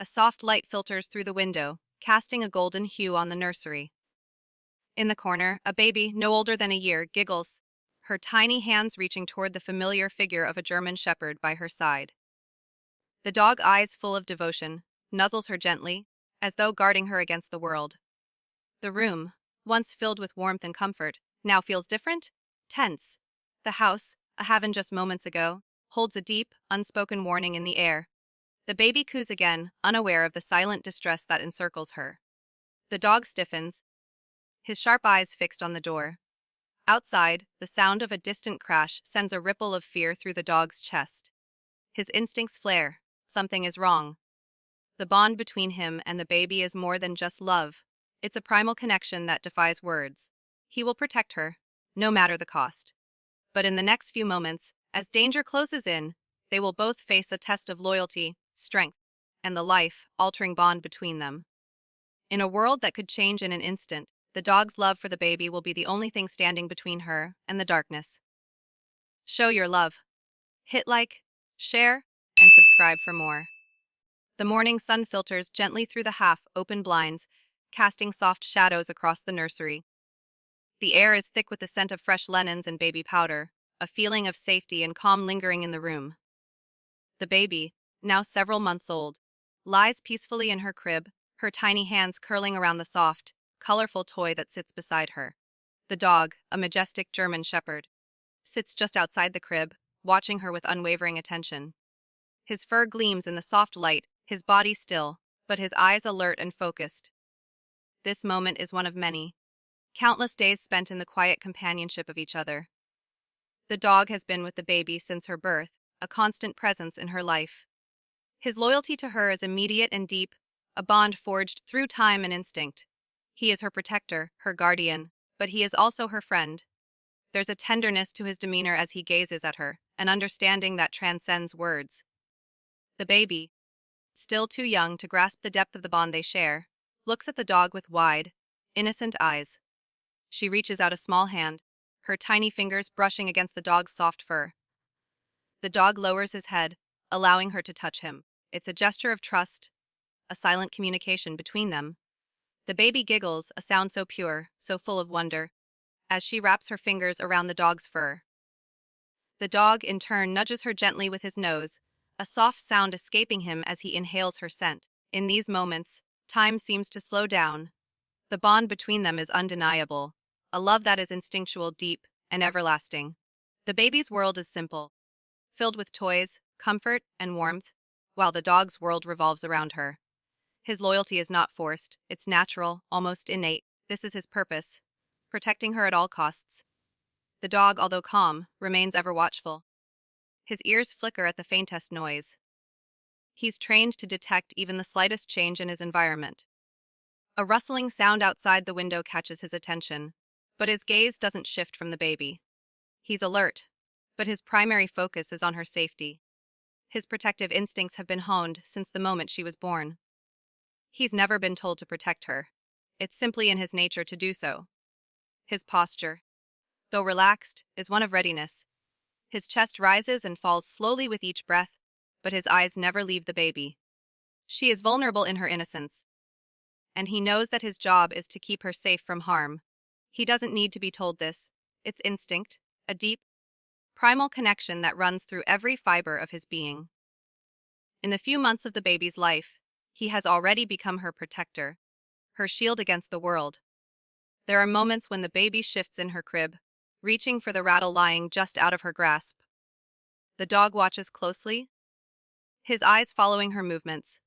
A soft light filters through the window, casting a golden hue on the nursery. In the corner, a baby, no older than a year, giggles, her tiny hands reaching toward the familiar figure of a German shepherd by her side. The dog, eyes full of devotion, nuzzles her gently, as though guarding her against the world. The room, once filled with warmth and comfort, now feels different, tense. The house, a haven just moments ago, holds a deep, unspoken warning in the air. The baby coos again, unaware of the silent distress that encircles her. The dog stiffens, his sharp eyes fixed on the door. Outside, the sound of a distant crash sends a ripple of fear through the dog's chest. His instincts flare. Something is wrong. The bond between him and the baby is more than just love. It's a primal connection that defies words. He will protect her, no matter the cost. But in the next few moments, as danger closes in, they will both face a test of loyalty, strength, and the life-altering bond between them. In a world that could change in an instant, the dog's love for the baby will be the only thing standing between her and the darkness. Show your love. Hit like, share, and subscribe for more. The morning sun filters gently through the half-open blinds, casting soft shadows across the nursery. The air is thick with the scent of fresh linens and baby powder, a feeling of safety and calm lingering in the room. The baby, now several months old, lies peacefully in her crib, her tiny hands curling around the soft, colorful toy that sits beside her. The dog, a majestic German shepherd, sits just outside the crib, watching her with unwavering attention. His fur gleams in the soft light, his body still, but his eyes alert and focused. This moment is one of many. Countless days spent in the quiet companionship of each other. The dog has been with the baby since her birth, a constant presence in her life. His loyalty to her is immediate and deep, a bond forged through time and instinct. He is her protector, her guardian, but he is also her friend. There's a tenderness to his demeanor as he gazes at her, an understanding that transcends words. The baby, still too young to grasp the depth of the bond they share, looks at the dog with wide, innocent eyes. She reaches out a small hand, her tiny fingers brushing against the dog's soft fur. The dog lowers his head, allowing her to touch him. It's a gesture of trust, a silent communication between them. The baby giggles, a sound so pure, so full of wonder, as she wraps her fingers around the dog's fur. The dog, in turn, nudges her gently with his nose, a soft sound escaping him as he inhales her scent. In these moments, time seems to slow down. The bond between them is undeniable, a love that is instinctual, deep, and everlasting. The baby's world is simple, filled with toys, comfort, and warmth, while the dog's world revolves around her. His loyalty is not forced, it's natural, almost innate. This is his purpose, protecting her at all costs. The dog, although calm, remains ever watchful. His ears flicker at the faintest noise. He's trained to detect even the slightest change in his environment. A rustling sound outside the window catches his attention, but his gaze doesn't shift from the baby. He's alert, but his primary focus is on her safety. His protective instincts have been honed since the moment she was born. He's never been told to protect her. It's simply in his nature to do so. His posture, though relaxed, is one of readiness. His chest rises and falls slowly with each breath, but his eyes never leave the baby. She is vulnerable in her innocence, and he knows that his job is to keep her safe from harm. He doesn't need to be told this. It's instinct, a deep, primal connection that runs through every fiber of his being. In the few months of the baby's life, he has already become her protector, her shield against the world. There are moments when the baby shifts in her crib, reaching for the rattle lying just out of her grasp. The dog watches closely, his eyes following her movements,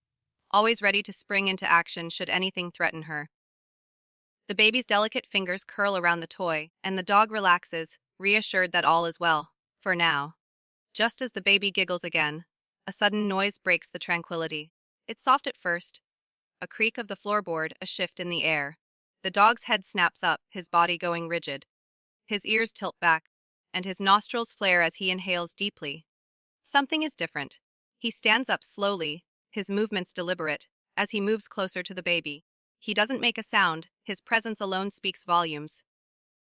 always ready to spring into action should anything threaten her. The baby's delicate fingers curl around the toy, and the dog relaxes, reassured that all is well, for now. Just as the baby giggles again, a sudden noise breaks the tranquility. It's soft at first, a creak of the floorboard, a shift in the air. The dog's head snaps up, his body going rigid. His ears tilt back, and his nostrils flare as he inhales deeply. Something is different. He stands up slowly, his movements deliberate, as he moves closer to the baby. He doesn't make a sound, his presence alone speaks volumes.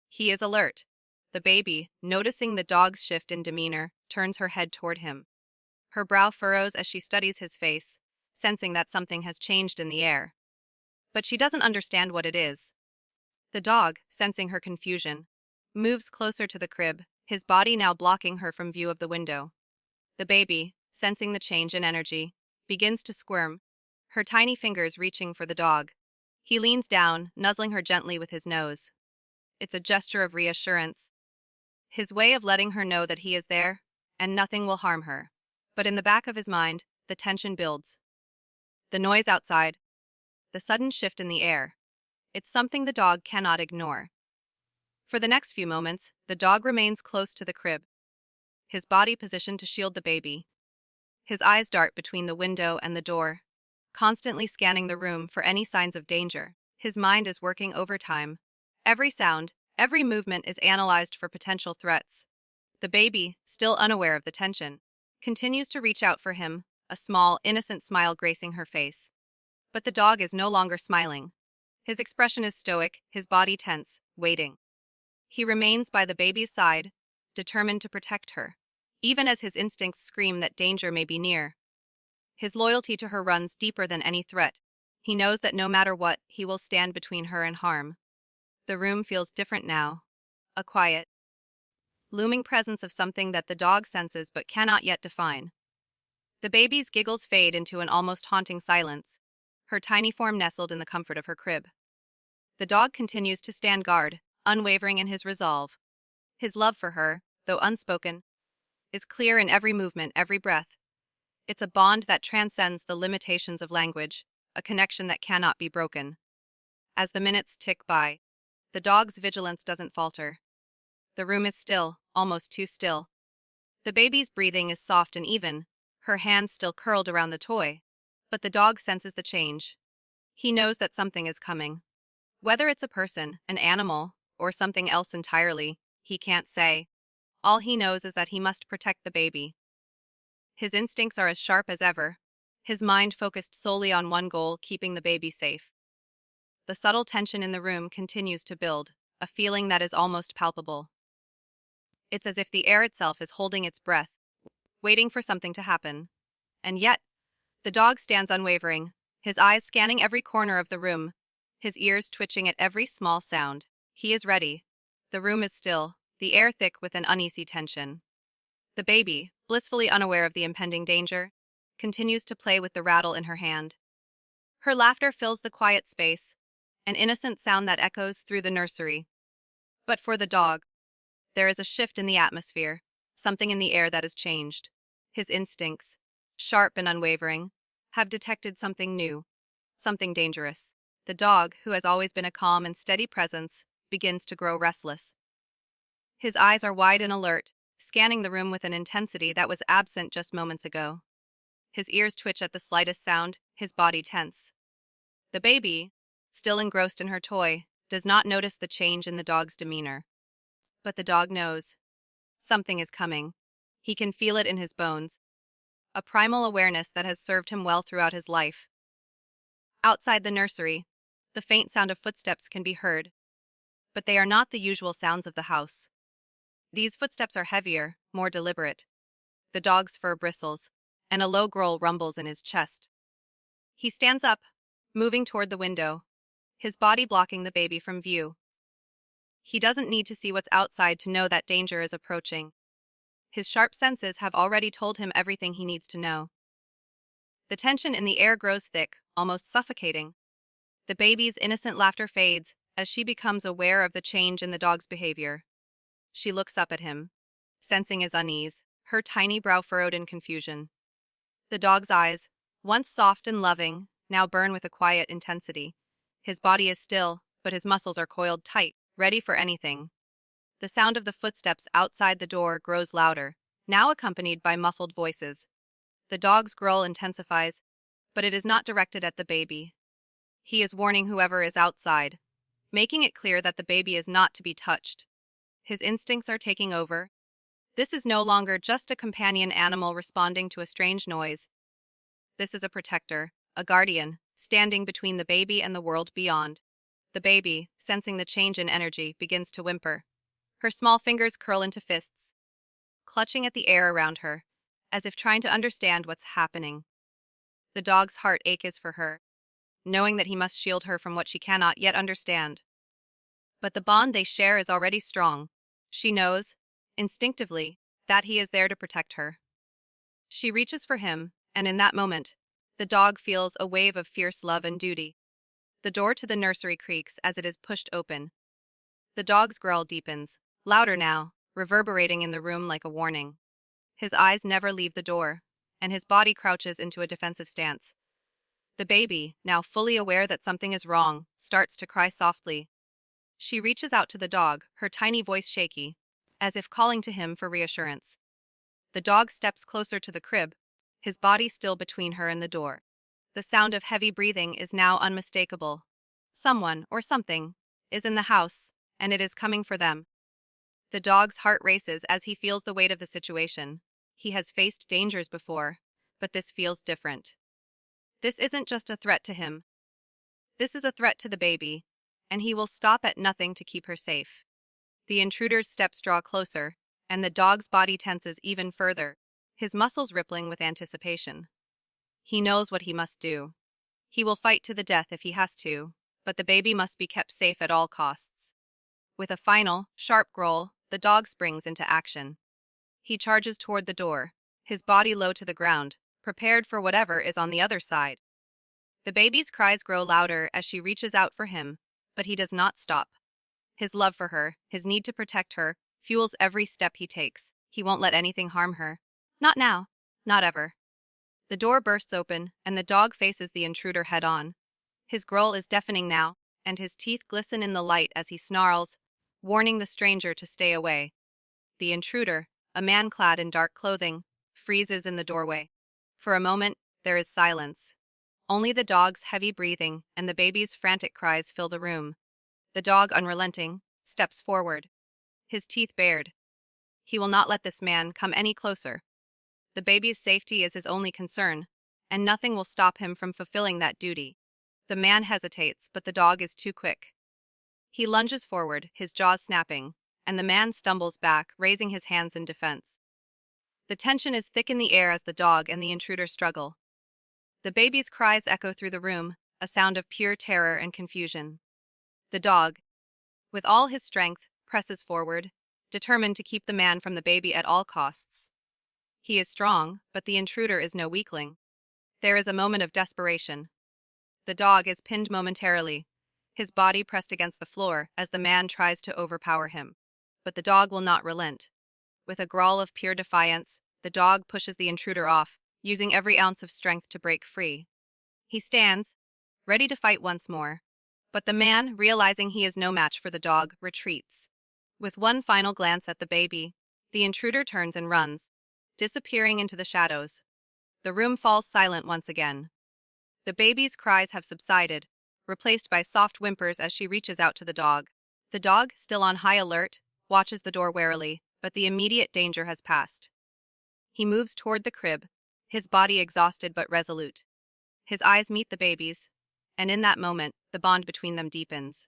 He is alert. The baby, noticing the dog's shift in demeanor, turns her head toward him. Her brow furrows as she studies his face, sensing that something has changed in the air. But she doesn't understand what it is. The dog, sensing her confusion, moves closer to the crib, his body now blocking her from view of the window. The baby, sensing the change in energy, begins to squirm, her tiny fingers reaching for the dog. He leans down, nuzzling her gently with his nose. It's a gesture of reassurance, his way of letting her know that he is there, and nothing will harm her. But in the back of his mind, the tension builds. The noise outside, the sudden shift in the air. It's something the dog cannot ignore. For the next few moments, the dog remains close to the crib, his body positioned to shield the baby. His eyes dart between the window and the door, constantly scanning the room for any signs of danger. His mind is working overtime. Every sound, every movement is analyzed for potential threats. The baby, still unaware of the tension, continues to reach out for him, a small, innocent smile gracing her face. But the dog is no longer smiling. His expression is stoic, his body tense, waiting. He remains by the baby's side, determined to protect her, even as his instincts scream that danger may be near. His loyalty to her runs deeper than any threat. He knows that no matter what, he will stand between her and harm. The room feels different now. A quiet, looming presence of something that the dog senses but cannot yet define. The baby's giggles fade into an almost haunting silence, her tiny form nestled in the comfort of her crib. The dog continues to stand guard, unwavering in his resolve. His love for her, though unspoken, is clear in every movement, every breath. It's a bond that transcends the limitations of language, a connection that cannot be broken. As the minutes tick by, the dog's vigilance doesn't falter. The room is still, almost too still. The baby's breathing is soft and even, her hands still curled around the toy. But the dog senses the change. He knows that something is coming. Whether it's a person, an animal, or something else entirely, he can't say. All he knows is that he must protect the baby. His instincts are as sharp as ever, his mind focused solely on one goal, keeping the baby safe. The subtle tension in the room continues to build, a feeling that is almost palpable. It's as if the air itself is holding its breath, waiting for something to happen. And yet, the dog stands unwavering, his eyes scanning every corner of the room, his ears twitching at every small sound. He is ready. The room is still, the air thick with an uneasy tension. The baby, blissfully unaware of the impending danger, continues to play with the rattle in her hand. Her laughter fills the quiet space, an innocent sound that echoes through the nursery. But for the dog, there is a shift in the atmosphere, something in the air that has changed. His instincts, sharp and unwavering, have detected something new, something dangerous. The dog, who has always been a calm and steady presence, begins to grow restless. His eyes are wide and alert, scanning the room with an intensity that was absent just moments ago. His ears twitch at the slightest sound, his body tense. The baby, still engrossed in her toy, does not notice the change in the dog's demeanor. But the dog knows. Something is coming. He can feel it in his bones. A primal awareness that has served him well throughout his life. Outside the nursery, the faint sound of footsteps can be heard. But they are not the usual sounds of the house. These footsteps are heavier, more deliberate. The dog's fur bristles, and a low growl rumbles in his chest. He stands up, moving toward the window, his body blocking the baby from view. He doesn't need to see what's outside to know that danger is approaching. His sharp senses have already told him everything he needs to know. The tension in the air grows thick, almost suffocating. The baby's innocent laughter fades as she becomes aware of the change in the dog's behavior. She looks up at him, sensing his unease, her tiny brow furrowed in confusion. The dog's eyes, once soft and loving, now burn with a quiet intensity. His body is still, but his muscles are coiled tight, ready for anything. The sound of the footsteps outside the door grows louder, now accompanied by muffled voices. The dog's growl intensifies, but it is not directed at the baby. He is warning whoever is outside, making it clear that the baby is not to be touched. His instincts are taking over. This is no longer just a companion animal responding to a strange noise. This is a protector, a guardian, standing between the baby and the world beyond. The baby, sensing the change in energy, begins to whimper. Her small fingers curl into fists, clutching at the air around her, as if trying to understand what's happening. The dog's heart aches for her, knowing that he must shield her from what she cannot yet understand. But the bond they share is already strong. She knows, instinctively, that he is there to protect her. She reaches for him, and in that moment, the dog feels a wave of fierce love and duty. The door to the nursery creaks as it is pushed open. The dog's growl deepens, louder now, reverberating in the room like a warning. His eyes never leave the door, and his body crouches into a defensive stance. The baby, now fully aware that something is wrong, starts to cry softly. She reaches out to the dog, her tiny voice shaky, as if calling to him for reassurance. The dog steps closer to the crib, his body still between her and the door. The sound of heavy breathing is now unmistakable. Someone, or something, is in the house, and it is coming for them. The dog's heart races as he feels the weight of the situation. He has faced dangers before, but this feels different. This isn't just a threat to him. This is a threat to the baby, and he will stop at nothing to keep her safe. The intruder's steps draw closer, and the dog's body tenses even further, his muscles rippling with anticipation. He knows what he must do. He will fight to the death if he has to, but the baby must be kept safe at all costs. With a final, sharp growl, the dog springs into action. He charges toward the door, his body low to the ground, prepared for whatever is on the other side. The baby's cries grow louder as she reaches out for him, but he does not stop. His love for her, his need to protect her, fuels every step he takes. He won't let anything harm her. Not now. Not ever. The door bursts open, and the dog faces the intruder head-on. His growl is deafening now, and his teeth glisten in the light as he snarls, warning the stranger to stay away. The intruder, a man clad in dark clothing, freezes in the doorway. For a moment, there is silence. Only the dog's heavy breathing and the baby's frantic cries fill the room. The dog, unrelenting, steps forward, his teeth bared. He will not let this man come any closer. The baby's safety is his only concern, and nothing will stop him from fulfilling that duty. The man hesitates, but the dog is too quick. He lunges forward, his jaws snapping, and the man stumbles back, raising his hands in defense. The tension is thick in the air as the dog and the intruder struggle. The baby's cries echo through the room, a sound of pure terror and confusion. The dog, with all his strength, presses forward, determined to keep the man from the baby at all costs. He is strong, but the intruder is no weakling. There is a moment of desperation. The dog is pinned momentarily, his body pressed against the floor as the man tries to overpower him. But the dog will not relent. With a growl of pure defiance, the dog pushes the intruder off, using every ounce of strength to break free. He stands, ready to fight once more. But the man, realizing he is no match for the dog, retreats. With one final glance at the baby, the intruder turns and runs, disappearing into the shadows. The room falls silent once again. The baby's cries have subsided, replaced by soft whimpers as she reaches out to the dog. The dog, still on high alert, watches the door warily, but the immediate danger has passed. He moves toward the crib, his body exhausted but resolute. His eyes meet the baby's, and in that moment, the bond between them deepens.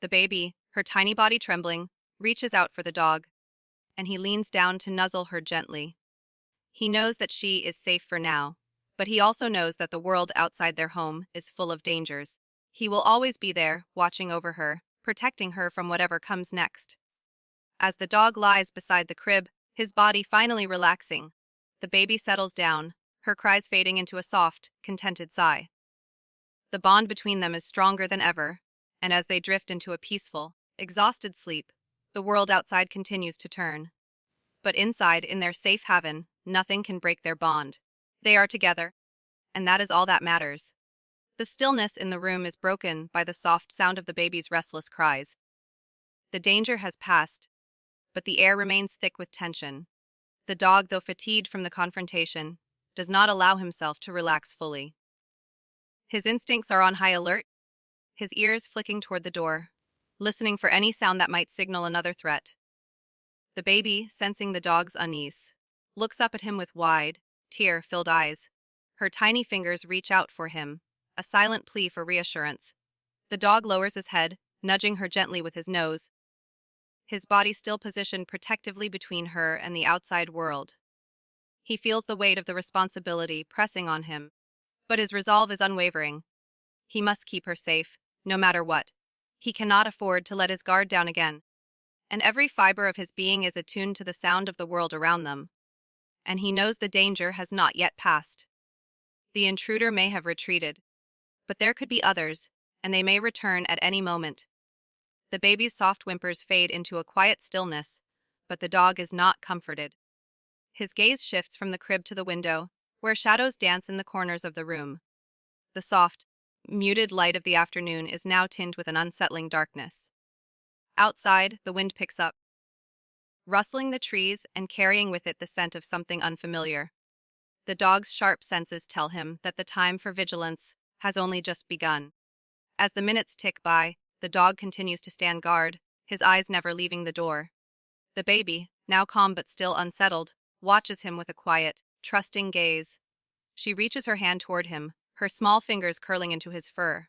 The baby, her tiny body trembling, reaches out for the dog, and he leans down to nuzzle her gently. He knows that she is safe for now, but he also knows that the world outside their home is full of dangers. He will always be there, watching over her, protecting her from whatever comes next. As the dog lies beside the crib, his body finally relaxing, the baby settles down, her cries fading into a soft, contented sigh. The bond between them is stronger than ever, and as they drift into a peaceful, exhausted sleep, the world outside continues to turn. But inside, in their safe haven, nothing can break their bond. They are together, and that is all that matters. The stillness in the room is broken by the soft sound of the baby's restless cries. The danger has passed, but the air remains thick with tension. The dog, though fatigued from the confrontation, does not allow himself to relax fully. His instincts are on high alert, his ears flicking toward the door, listening for any sound that might signal another threat. The baby, sensing the dog's unease, looks up at him with wide, tear-filled eyes. Her tiny fingers reach out for him, a silent plea for reassurance. The dog lowers his head, nudging her gently with his nose, his body still positioned protectively between her and the outside world. He feels the weight of the responsibility pressing on him, But his resolve is unwavering. He must keep her safe, no matter what. He cannot afford to let his guard down again. And every fiber of his being is attuned to the sound of the world around them. And he knows the danger has not yet passed. The intruder may have retreated, but there could be others, and they may return at any moment. The baby's soft whimpers fade into a quiet stillness, but the dog is not comforted. His gaze shifts from the crib to the window, where shadows dance in the corners of the room. The soft, muted light of the afternoon is now tinged with an unsettling darkness. Outside, the wind picks up, rustling the trees and carrying with it the scent of something unfamiliar. The dog's sharp senses tell him that the time for vigilance has only just begun. As the minutes tick by, the dog continues to stand guard, his eyes never leaving the door. The baby, now calm but still unsettled, watches him with a quiet, trusting gaze. She reaches her hand toward him, her small fingers curling into his fur.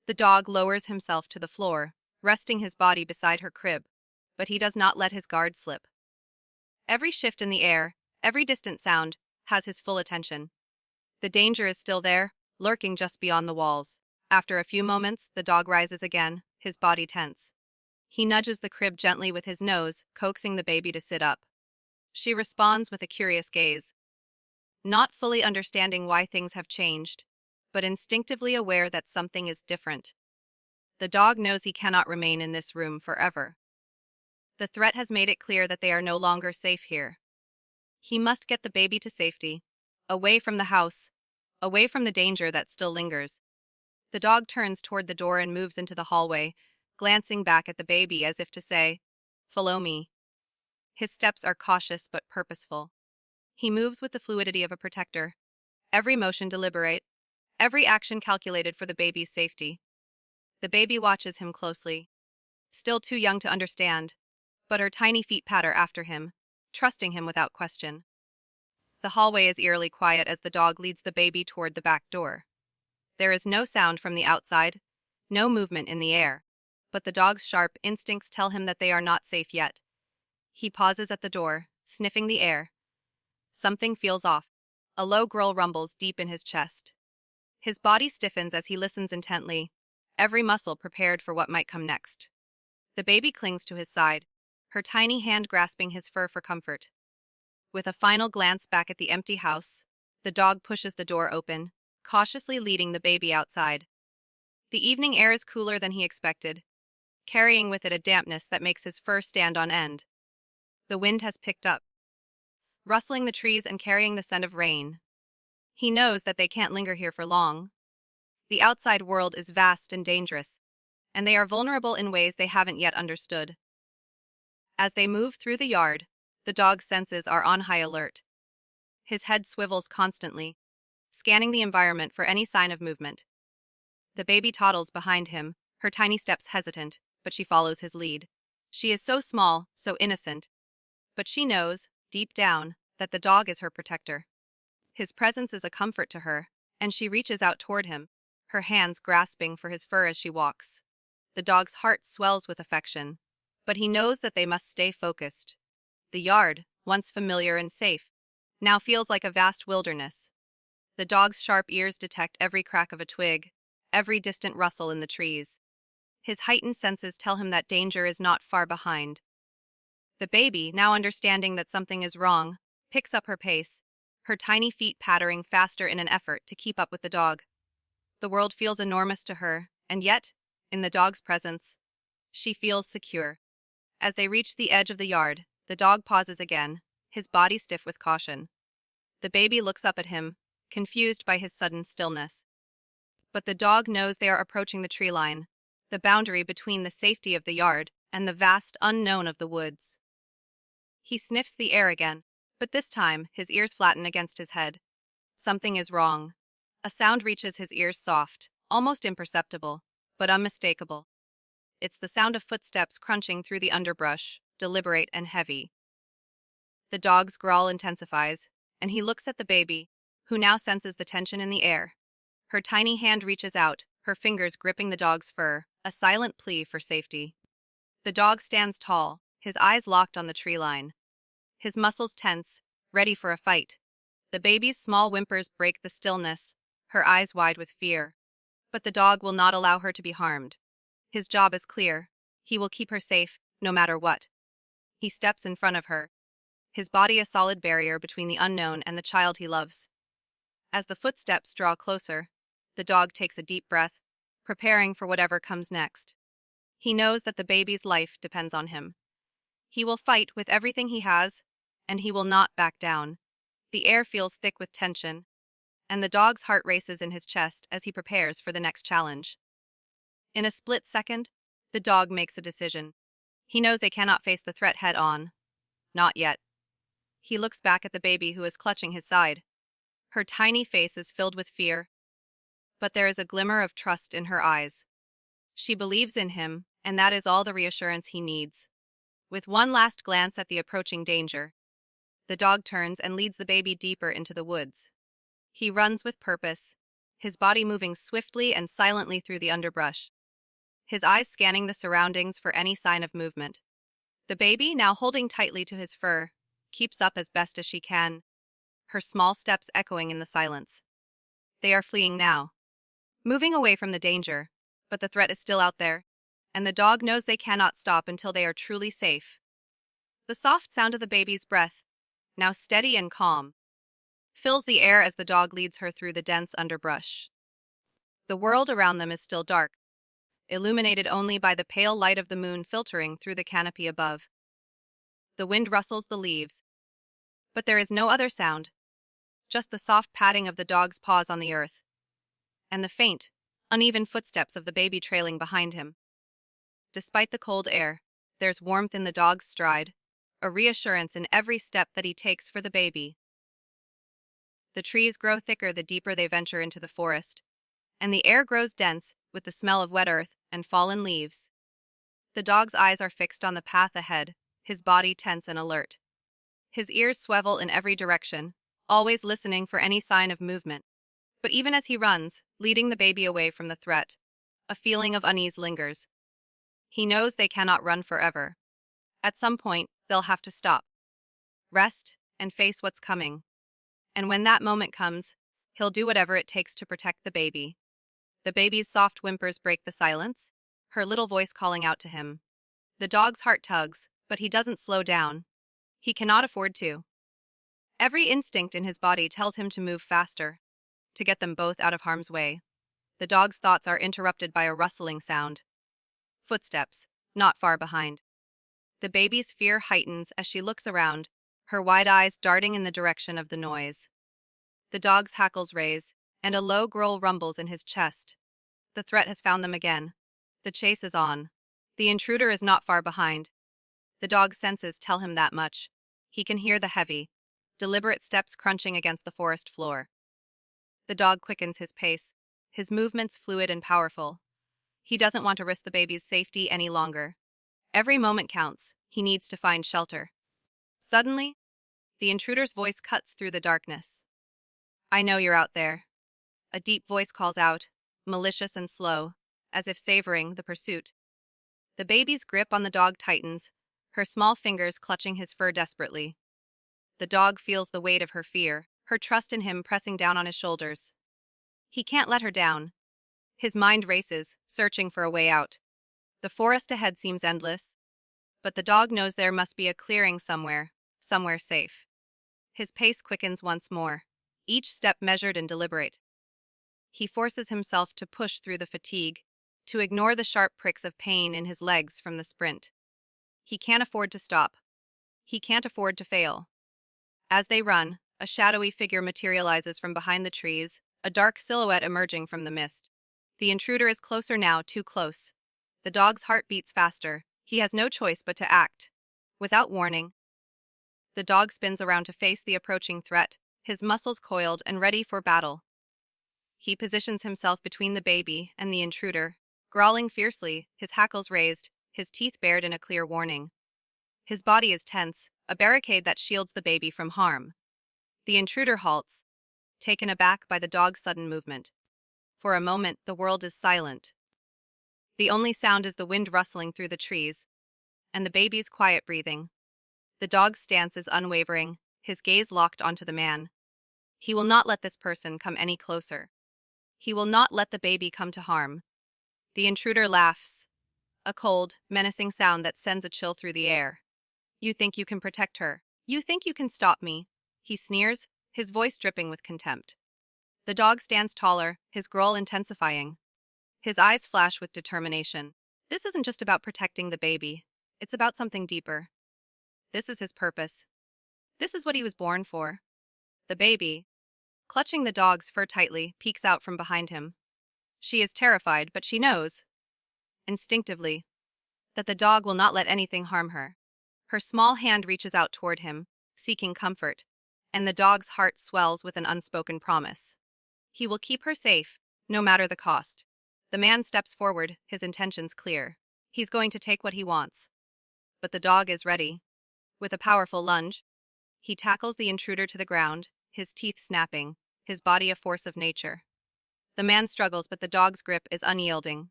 The dog lowers himself to the floor, resting his body beside her crib, but he does not let his guard slip. Every shift in the air, every distant sound, has his full attention. The danger is still there, lurking just beyond the walls. After a few moments, the dog rises again, his body tense. He nudges the crib gently with his nose, coaxing the baby to sit up. She responds with a curious gaze, not fully understanding why things have changed, but instinctively aware that something is different. The dog knows he cannot remain in this room forever. The threat has made it clear that they are no longer safe here. He must get the baby to safety, away from the house, away from the danger that still lingers. The dog turns toward the door and moves into the hallway, glancing back at the baby as if to say, "Follow me." His steps are cautious but purposeful. He moves with the fluidity of a protector, every motion deliberate, every action calculated for the baby's safety. The baby watches him closely, still too young to understand, but her tiny feet patter after him, trusting him without question. The hallway is eerily quiet as the dog leads the baby toward the back door. There is no sound from the outside, no movement in the air, but the dog's sharp instincts tell him that they are not safe yet. He pauses at the door, sniffing the air. Something feels off. A low growl rumbles deep in his chest. His body stiffens as he listens intently, every muscle prepared for what might come next. The baby clings to his side, her tiny hand grasping his fur for comfort. With a final glance back at the empty house, the dog pushes the door open, cautiously leading the baby outside. The evening air is cooler than he expected, carrying with it a dampness that makes his fur stand on end. The wind has picked up, rustling the trees and carrying the scent of rain. He knows that they can't linger here for long. The outside world is vast and dangerous, and they are vulnerable in ways they haven't yet understood. As they move through the yard, the dog's senses are on high alert. His head swivels constantly, scanning the environment for any sign of movement. The baby toddles behind him, her tiny steps hesitant, but she follows his lead. She is so small, so innocent, but she knows, deep down, that the dog is her protector. His presence is a comfort to her, and she reaches out toward him, her hands grasping for his fur as she walks. The dog's heart swells with affection, but he knows that they must stay focused. The yard, once familiar and safe, now feels like a vast wilderness. The dog's sharp ears detect every crack of a twig, every distant rustle in the trees. His heightened senses tell him that danger is not far behind. The baby, now understanding that something is wrong, picks up her pace, her tiny feet pattering faster in an effort to keep up with the dog. The world feels enormous to her, and yet, in the dog's presence, she feels secure. As they reach the edge of the yard, the dog pauses again, his body stiff with caution. The baby looks up at him, confused by his sudden stillness. But the dog knows they are approaching the tree line, the boundary between the safety of the yard and the vast unknown of the woods. He sniffs the air again, but this time his ears flatten against his head. Something is wrong. A sound reaches his ears soft, almost imperceptible, but unmistakable. It's the sound of footsteps crunching through the underbrush, deliberate and heavy. The dog's growl intensifies, and he looks at the baby, who now senses the tension in the air. Her tiny hand reaches out, her fingers gripping the dog's fur, a silent plea for safety. The dog stands tall, his eyes locked on the tree line. His muscles tense, ready for a fight. The baby's small whimpers break the stillness, her eyes wide with fear. But the dog will not allow her to be harmed. His job is clear. He will keep her safe, no matter what. He steps in front of her, his body a solid barrier between the unknown and the child he loves. As the footsteps draw closer, the dog takes a deep breath, preparing for whatever comes next. He knows that the baby's life depends on him. He will fight with everything he has, and he will not back down. The air feels thick with tension, and the dog's heart races in his chest as he prepares for the next challenge. In a split second, the dog makes a decision. He knows they cannot face the threat head on. Not yet. He looks back at the baby who is clutching his side. Her tiny face is filled with fear, but there is a glimmer of trust in her eyes. She believes in him, and that is all the reassurance he needs. With one last glance at the approaching danger, the dog turns and leads the baby deeper into the woods. He runs with purpose, his body moving swiftly and silently through the underbrush, his eyes scanning the surroundings for any sign of movement. The baby, now holding tightly to his fur, keeps up as best as she can, her small steps echoing in the silence. They are fleeing now, moving away from the danger, but the threat is still out there, and the dog knows they cannot stop until they are truly safe. The soft sound of the baby's breath, now steady and calm, fills the air as the dog leads her through the dense underbrush. The world around them is still dark, illuminated only by the pale light of the moon filtering through the canopy above. The wind rustles the leaves, but there is no other sound, just the soft padding of the dog's paws on the earth, and the faint, uneven footsteps of the baby trailing behind him. Despite the cold air, there's warmth in the dog's stride, a reassurance in every step that he takes for the baby. The trees grow thicker the deeper they venture into the forest, and the air grows dense with the smell of wet earth and fallen leaves. The dog's eyes are fixed on the path ahead, his body tense and alert. His ears swivel in every direction, always listening for any sign of movement. But even as he runs, leading the baby away from the threat, a feeling of unease lingers. He knows they cannot run forever. At some point, they'll have to stop, rest, and face what's coming. And when that moment comes, he'll do whatever it takes to protect the baby. The baby's soft whimpers break the silence, her little voice calling out to him. The dog's heart tugs, but he doesn't slow down. He cannot afford to. Every instinct in his body tells him to move faster, to get them both out of harm's way. The dog's thoughts are interrupted by a rustling sound. Footsteps, not far behind. The baby's fear heightens as she looks around, her wide eyes darting in the direction of the noise. The dog's hackles raise, and a low growl rumbles in his chest. The threat has found them again. The chase is on. The intruder is not far behind. The dog's senses tell him that much. He can hear the heavy, deliberate steps crunching against the forest floor. The dog quickens his pace, his movements fluid and powerful. He doesn't want to risk the baby's safety any longer. Every moment counts. He needs to find shelter. Suddenly, the intruder's voice cuts through the darkness. "I know you're out there." A deep voice calls out, malicious and slow, as if savoring the pursuit. The baby's grip on the dog tightens, her small fingers clutching his fur desperately. The dog feels the weight of her fear, her trust in him pressing down on his shoulders. He can't let her down. His mind races, searching for a way out. The forest ahead seems endless, but the dog knows there must be a clearing somewhere safe. His pace quickens once more, each step measured and deliberate. He forces himself to push through the fatigue, to ignore the sharp pricks of pain in his legs from the sprint. He can't afford to stop. He can't afford to fail. As they run, a shadowy figure materializes from behind the trees, a dark silhouette emerging from the mist. The intruder is closer now, too close. The dog's heart beats faster. He has no choice but to act. Without warning, the dog spins around to face the approaching threat, his muscles coiled and ready for battle. He positions himself between the baby and the intruder, growling fiercely, his hackles raised, his teeth bared in a clear warning. His body is tense, a barricade that shields the baby from harm. The intruder halts, taken aback by the dog's sudden movement. For a moment, the world is silent. The only sound is the wind rustling through the trees, and the baby's quiet breathing. The dog's stance is unwavering, his gaze locked onto the man. He will not let this person come any closer. He will not let the baby come to harm. The intruder laughs, a cold, menacing sound that sends a chill through the air. You think you can protect her. You think you can stop me. He sneers, his voice dripping with contempt. The dog stands taller, his growl intensifying. His eyes flash with determination. This isn't just about protecting the baby. It's about something deeper. This is his purpose. This is what he was born for. The baby, clutching the dog's fur tightly, peeks out from behind him. She is terrified, but she knows, instinctively, that the dog will not let anything harm her. Her small hand reaches out toward him, seeking comfort, and the dog's heart swells with an unspoken promise. He will keep her safe, no matter the cost. The man steps forward, his intentions clear. He's going to take what he wants. But the dog is ready. With a powerful lunge, he tackles the intruder to the ground, his teeth snapping, his body a force of nature. The man struggles, but the dog's grip is unyielding.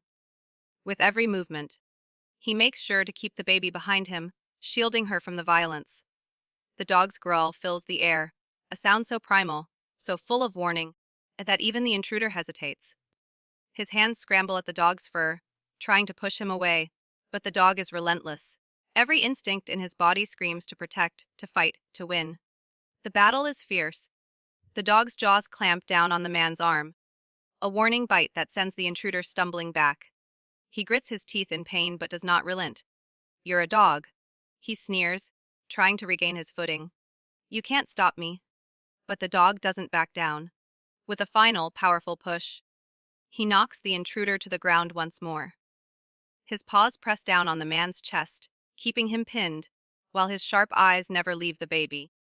With every movement, he makes sure to keep the baby behind him, shielding her from the violence. The dog's growl fills the air, a sound so primal, so full of warning, that even the intruder hesitates. His hands scramble at the dog's fur, trying to push him away, but the dog is relentless. Every instinct in his body screams to protect, to fight, to win. The battle is fierce. The dog's jaws clamp down on the man's arm, a warning bite that sends the intruder stumbling back. He grits his teeth in pain but does not relent. You're a dog, he sneers, trying to regain his footing. You can't stop me. But the dog doesn't back down. With a final, powerful push, he knocks the intruder to the ground once more. His paws press down on the man's chest, keeping him pinned, while his sharp eyes never leave the baby.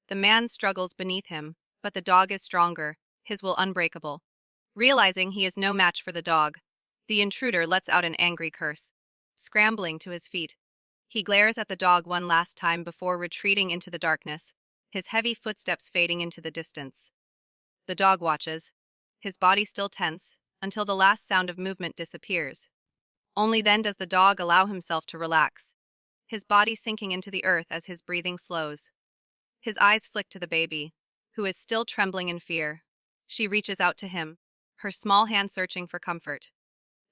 The man struggles beneath him, but the dog is stronger, his will unbreakable. Realizing he is no match for the dog, the intruder lets out an angry curse. Scrambling to his feet, he glares at the dog one last time before retreating into the darkness, his heavy footsteps fading into the distance. The dog watches, his body still tense, until the last sound of movement disappears. Only then does the dog allow himself to relax, his body sinking into the earth as his breathing slows. His eyes flick to the baby, who is still trembling in fear. She reaches out to him, her small hand searching for comfort.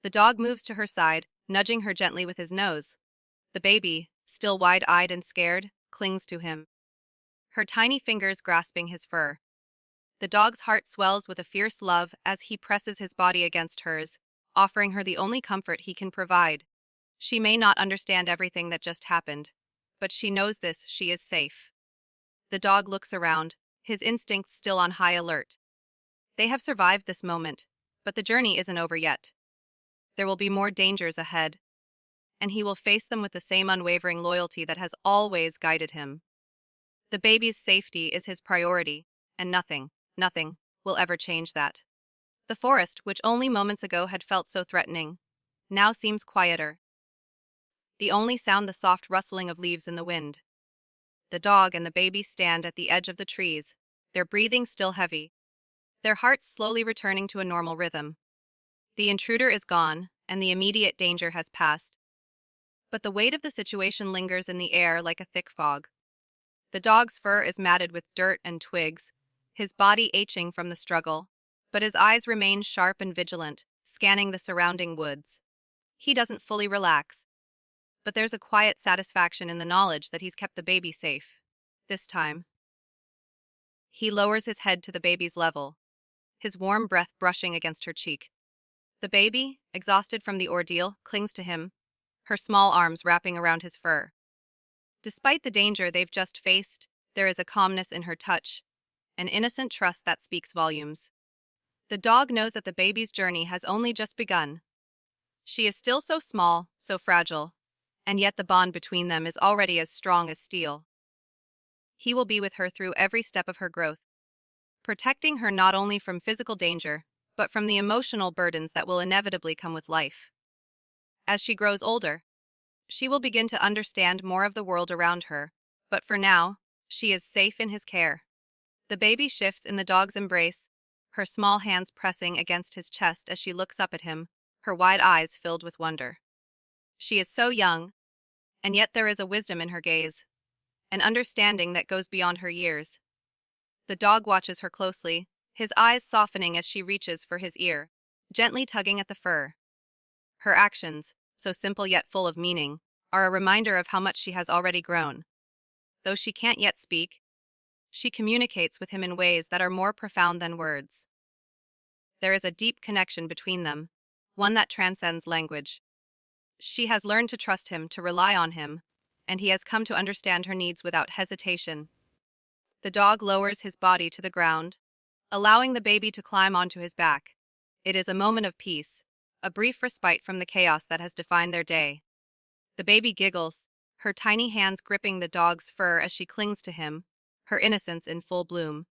The dog moves to her side, nudging her gently with his nose. The baby, still wide-eyed and scared, clings to him, her tiny fingers grasping his fur. The dog's heart swells with a fierce love as he presses his body against hers, offering her the only comfort he can provide. She may not understand everything that just happened, but she knows this: she is safe. The dog looks around, his instincts still on high alert. They have survived this moment, but the journey isn't over yet. There will be more dangers ahead, and he will face them with the same unwavering loyalty that has always guided him. The baby's safety is his priority, and nothing will ever change that. The forest, which only moments ago had felt so threatening, now seems quieter. The only sound the soft rustling of leaves in the wind. The dog and the baby stand at the edge of the trees, their breathing still heavy, their hearts slowly returning to a normal rhythm. The intruder is gone, and the immediate danger has passed. But the weight of the situation lingers in the air like a thick fog. The dog's fur is matted with dirt and twigs, his body aching from the struggle, but his eyes remain sharp and vigilant, scanning the surrounding woods. He doesn't fully relax, but there's a quiet satisfaction in the knowledge that he's kept the baby safe. This time. He lowers his head to the baby's level, his warm breath brushing against her cheek. The baby, exhausted from the ordeal, clings to him, her small arms wrapping around his fur. Despite the danger they've just faced, there is a calmness in her touch, an innocent trust that speaks volumes. The dog knows that the baby's journey has only just begun. She is still so small, so fragile, and yet the bond between them is already as strong as steel. He will be with her through every step of her growth, protecting her not only from physical danger, but from the emotional burdens that will inevitably come with life. As she grows older, she will begin to understand more of the world around her, but for now, she is safe in his care. The baby shifts in the dog's embrace, her small hands pressing against his chest as she looks up at him, her wide eyes filled with wonder. She is so young, and yet there is a wisdom in her gaze, an understanding that goes beyond her years. The dog watches her closely, his eyes softening as she reaches for his ear, gently tugging at the fur. Her actions, so simple yet full of meaning, are a reminder of how much she has already grown. Though she can't yet speak, she communicates with him in ways that are more profound than words. There is a deep connection between them, one that transcends language. She has learned to trust him, to rely on him, and he has come to understand her needs without hesitation. The dog lowers his body to the ground, allowing the baby to climb onto his back. It is a moment of peace, a brief respite from the chaos that has defined their day. The baby giggles, her tiny hands gripping the dog's fur as she clings to him, her innocence in full bloom.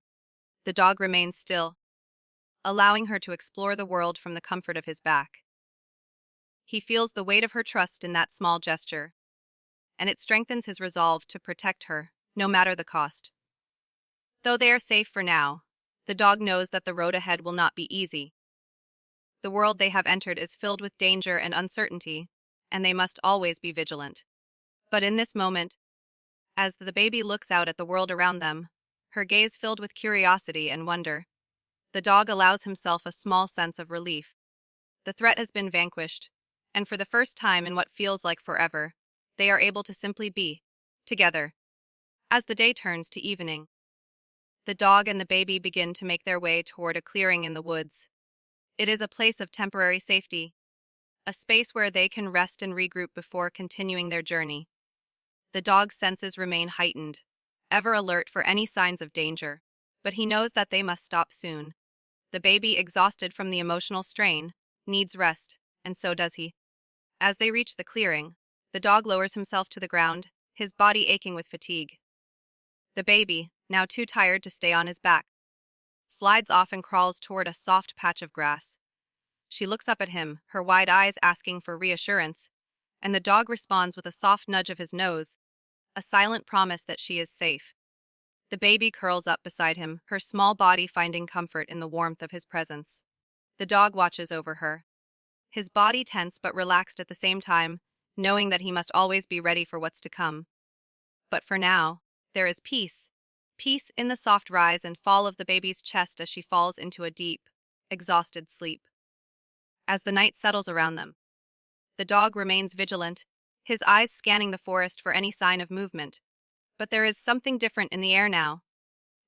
The dog remains still, allowing her to explore the world from the comfort of his back. He feels the weight of her trust in that small gesture, and it strengthens his resolve to protect her, no matter the cost. Though they are safe for now, the dog knows that the road ahead will not be easy. The world they have entered is filled with danger and uncertainty, and they must always be vigilant. But in this moment, as the baby looks out at the world around them, her gaze filled with curiosity and wonder, the dog allows himself a small sense of relief. The threat has been vanquished, and for the first time in what feels like forever, they are able to simply be together. As the day turns to evening, the dog and the baby begin to make their way toward a clearing in the woods. It is a place of temporary safety, a space where they can rest and regroup before continuing their journey. The dog's senses remain heightened, ever alert for any signs of danger, but he knows that they must stop soon. The baby, exhausted from the emotional strain, needs rest, and so does he. As they reach the clearing, the dog lowers himself to the ground, his body aching with fatigue. The baby, now too tired to stay on his back, slides off and crawls toward a soft patch of grass. She looks up at him, her wide eyes asking for reassurance, and the dog responds with a soft nudge of his nose, a silent promise that she is safe. The baby curls up beside him, her small body finding comfort in the warmth of his presence. The dog watches over her, his body tense but relaxed at the same time, knowing that he must always be ready for what's to come. But for now, there is peace. Peace in the soft rise and fall of the baby's chest as she falls into a deep, exhausted sleep. As the night settles around them, the dog remains vigilant, his eyes scanning the forest for any sign of movement. But there is something different in the air now.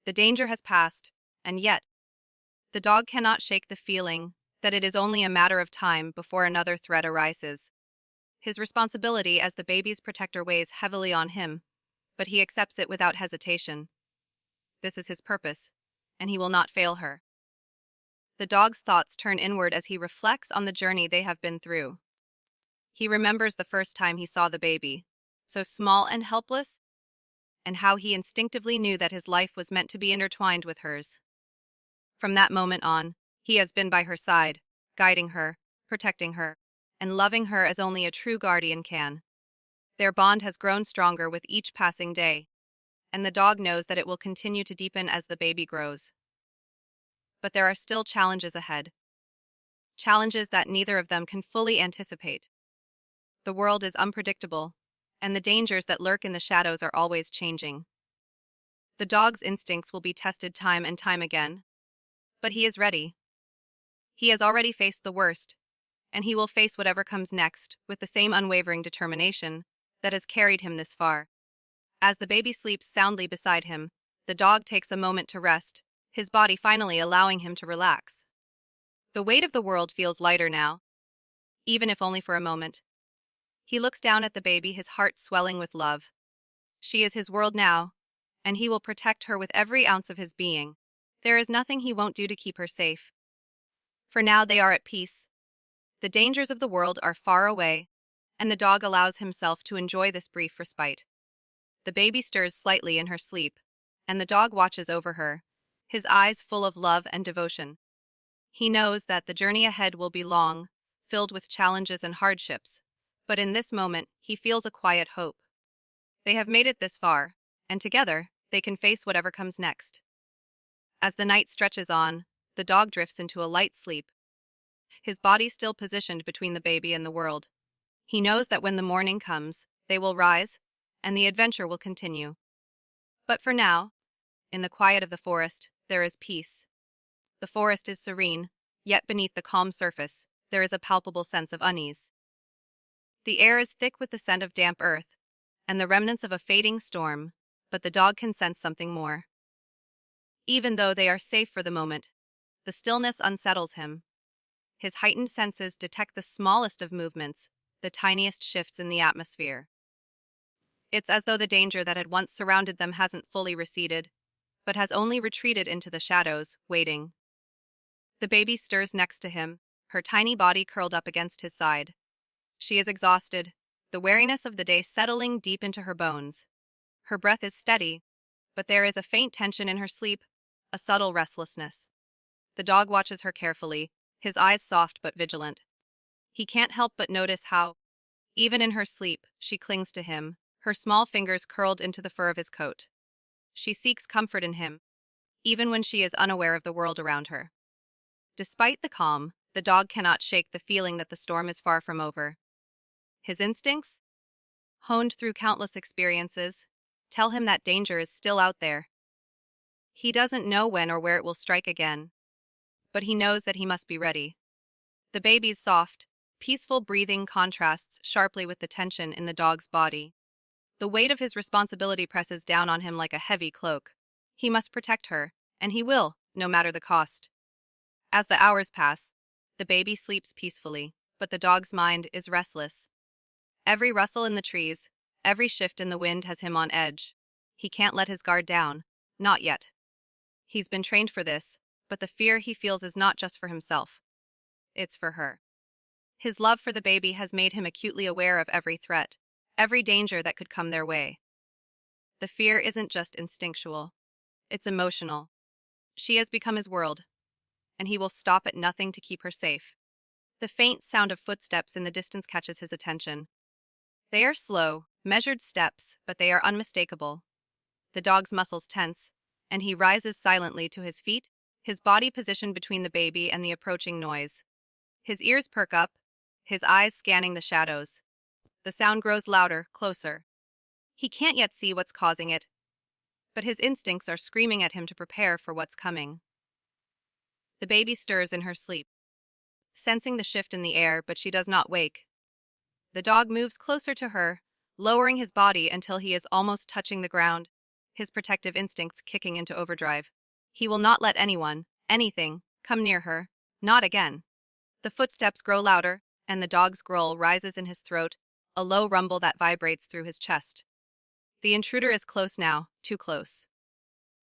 The danger has passed, and yet, the dog cannot shake the feeling that it is only a matter of time before another threat arises. His responsibility as the baby's protector weighs heavily on him, but he accepts it without hesitation. This is his purpose, and he will not fail her. The dog's thoughts turn inward as he reflects on the journey they have been through. He remembers the first time he saw the baby, so small and helpless, and how he instinctively knew that his life was meant to be intertwined with hers. From that moment on, he has been by her side, guiding her, protecting her, and loving her as only a true guardian can. Their bond has grown stronger with each passing day, and the dog knows that it will continue to deepen as the baby grows. But there are still challenges ahead. Challenges that neither of them can fully anticipate. The world is unpredictable, and the dangers that lurk in the shadows are always changing. The dog's instincts will be tested time and time again, but he is ready. He has already faced the worst, and he will face whatever comes next with the same unwavering determination that has carried him this far. As the baby sleeps soundly beside him, the dog takes a moment to rest, his body finally allowing him to relax. The weight of the world feels lighter now, even if only for a moment. He looks down at the baby, his heart swelling with love. She is his world now, and he will protect her with every ounce of his being. There is nothing he won't do to keep her safe. For now they are at peace. The dangers of the world are far away, and the dog allows himself to enjoy this brief respite. The baby stirs slightly in her sleep, and the dog watches over her, his eyes full of love and devotion. He knows that the journey ahead will be long, filled with challenges and hardships, but in this moment he feels a quiet hope. They have made it this far, and together they can face whatever comes next. As the night stretches on, the dog drifts into a light sleep, his body still positioned between the baby and the world. He knows that when the morning comes, they will rise, and the adventure will continue. But for now, in the quiet of the forest, there is peace. The forest is serene, yet beneath the calm surface, there is a palpable sense of unease. The air is thick with the scent of damp earth, and the remnants of a fading storm, but the dog can sense something more. Even though they are safe for the moment, the stillness unsettles him. His heightened senses detect the smallest of movements, the tiniest shifts in the atmosphere. It's as though the danger that had once surrounded them hasn't fully receded, but has only retreated into the shadows, waiting. The baby stirs next to him, her tiny body curled up against his side. She is exhausted, the weariness of the day settling deep into her bones. Her breath is steady, but there is a faint tension in her sleep, a subtle restlessness. The dog watches her carefully, his eyes soft but vigilant. He can't help but notice how, even in her sleep, she clings to him, her small fingers curled into the fur of his coat. She seeks comfort in him, even when she is unaware of the world around her. Despite the calm, the dog cannot shake the feeling that the storm is far from over. His instincts, honed through countless experiences, tell him that danger is still out there. He doesn't know when or where it will strike again, but he knows that he must be ready. The baby's soft, peaceful breathing contrasts sharply with the tension in the dog's body. The weight of his responsibility presses down on him like a heavy cloak. He must protect her, and he will, no matter the cost. As the hours pass, the baby sleeps peacefully, but the dog's mind is restless. Every rustle in the trees, every shift in the wind has him on edge. He can't let his guard down, not yet. He's been trained for this, but the fear he feels is not just for himself. It's for her. His love for the baby has made him acutely aware of every threat, every danger that could come their way. The fear isn't just instinctual, it's emotional. She has become his world, and he will stop at nothing to keep her safe. The faint sound of footsteps in the distance catches his attention. They are slow, measured steps, but they are unmistakable. The dog's muscles tense, and he rises silently to his feet, his body positioned between the baby and the approaching noise. His ears perk up, his eyes scanning the shadows. The sound grows louder, closer. He can't yet see what's causing it, but his instincts are screaming at him to prepare for what's coming. The baby stirs in her sleep, sensing the shift in the air, but she does not wake. The dog moves closer to her, lowering his body until he is almost touching the ground, his protective instincts kicking into overdrive. He will not let anyone, anything, come near her, not again. The footsteps grow louder, and the dog's growl rises in his throat, a low rumble that vibrates through his chest. The intruder is close now, too close.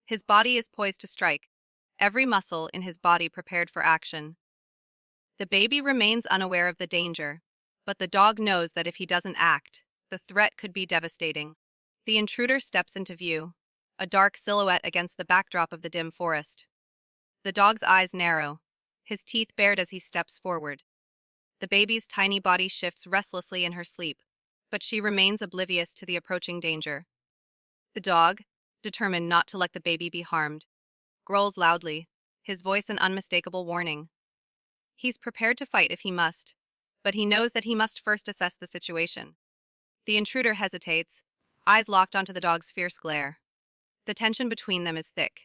His body is poised to strike, every muscle in his body prepared for action. The baby remains unaware of the danger, but the dog knows that if he doesn't act, the threat could be devastating. The intruder steps into view, a dark silhouette against the backdrop of the dim forest. The dog's eyes narrow, his teeth bared as he steps forward. The baby's tiny body shifts restlessly in her sleep, but she remains oblivious to the approaching danger. The dog, determined not to let the baby be harmed, growls loudly, his voice an unmistakable warning. He's prepared to fight if he must, but he knows that he must first assess the situation. The intruder hesitates, eyes locked onto the dog's fierce glare. The tension between them is thick.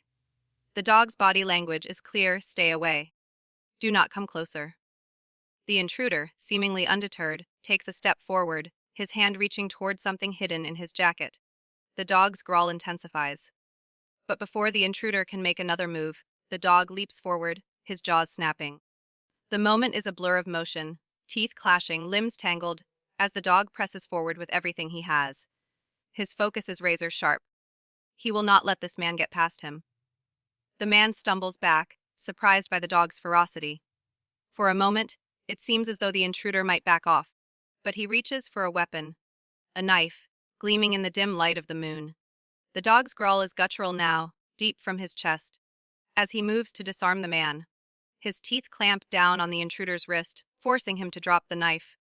The dog's body language is clear: stay away. Do not come closer. The intruder, seemingly undeterred, takes a step forward, his hand reaching toward something hidden in his jacket. The dog's growl intensifies. But before the intruder can make another move, the dog leaps forward, his jaws snapping. The moment is a blur of motion, teeth clashing, limbs tangled, as the dog presses forward with everything he has. His focus is razor sharp. He will not let this man get past him. The man stumbles back, surprised by the dog's ferocity. For a moment, it seems as though the intruder might back off, but he reaches for a weapon, a knife, gleaming in the dim light of the moon. The dog's growl is guttural now, deep from his chest. As he moves to disarm the man, his teeth clamp down on the intruder's wrist, forcing him to drop the knife.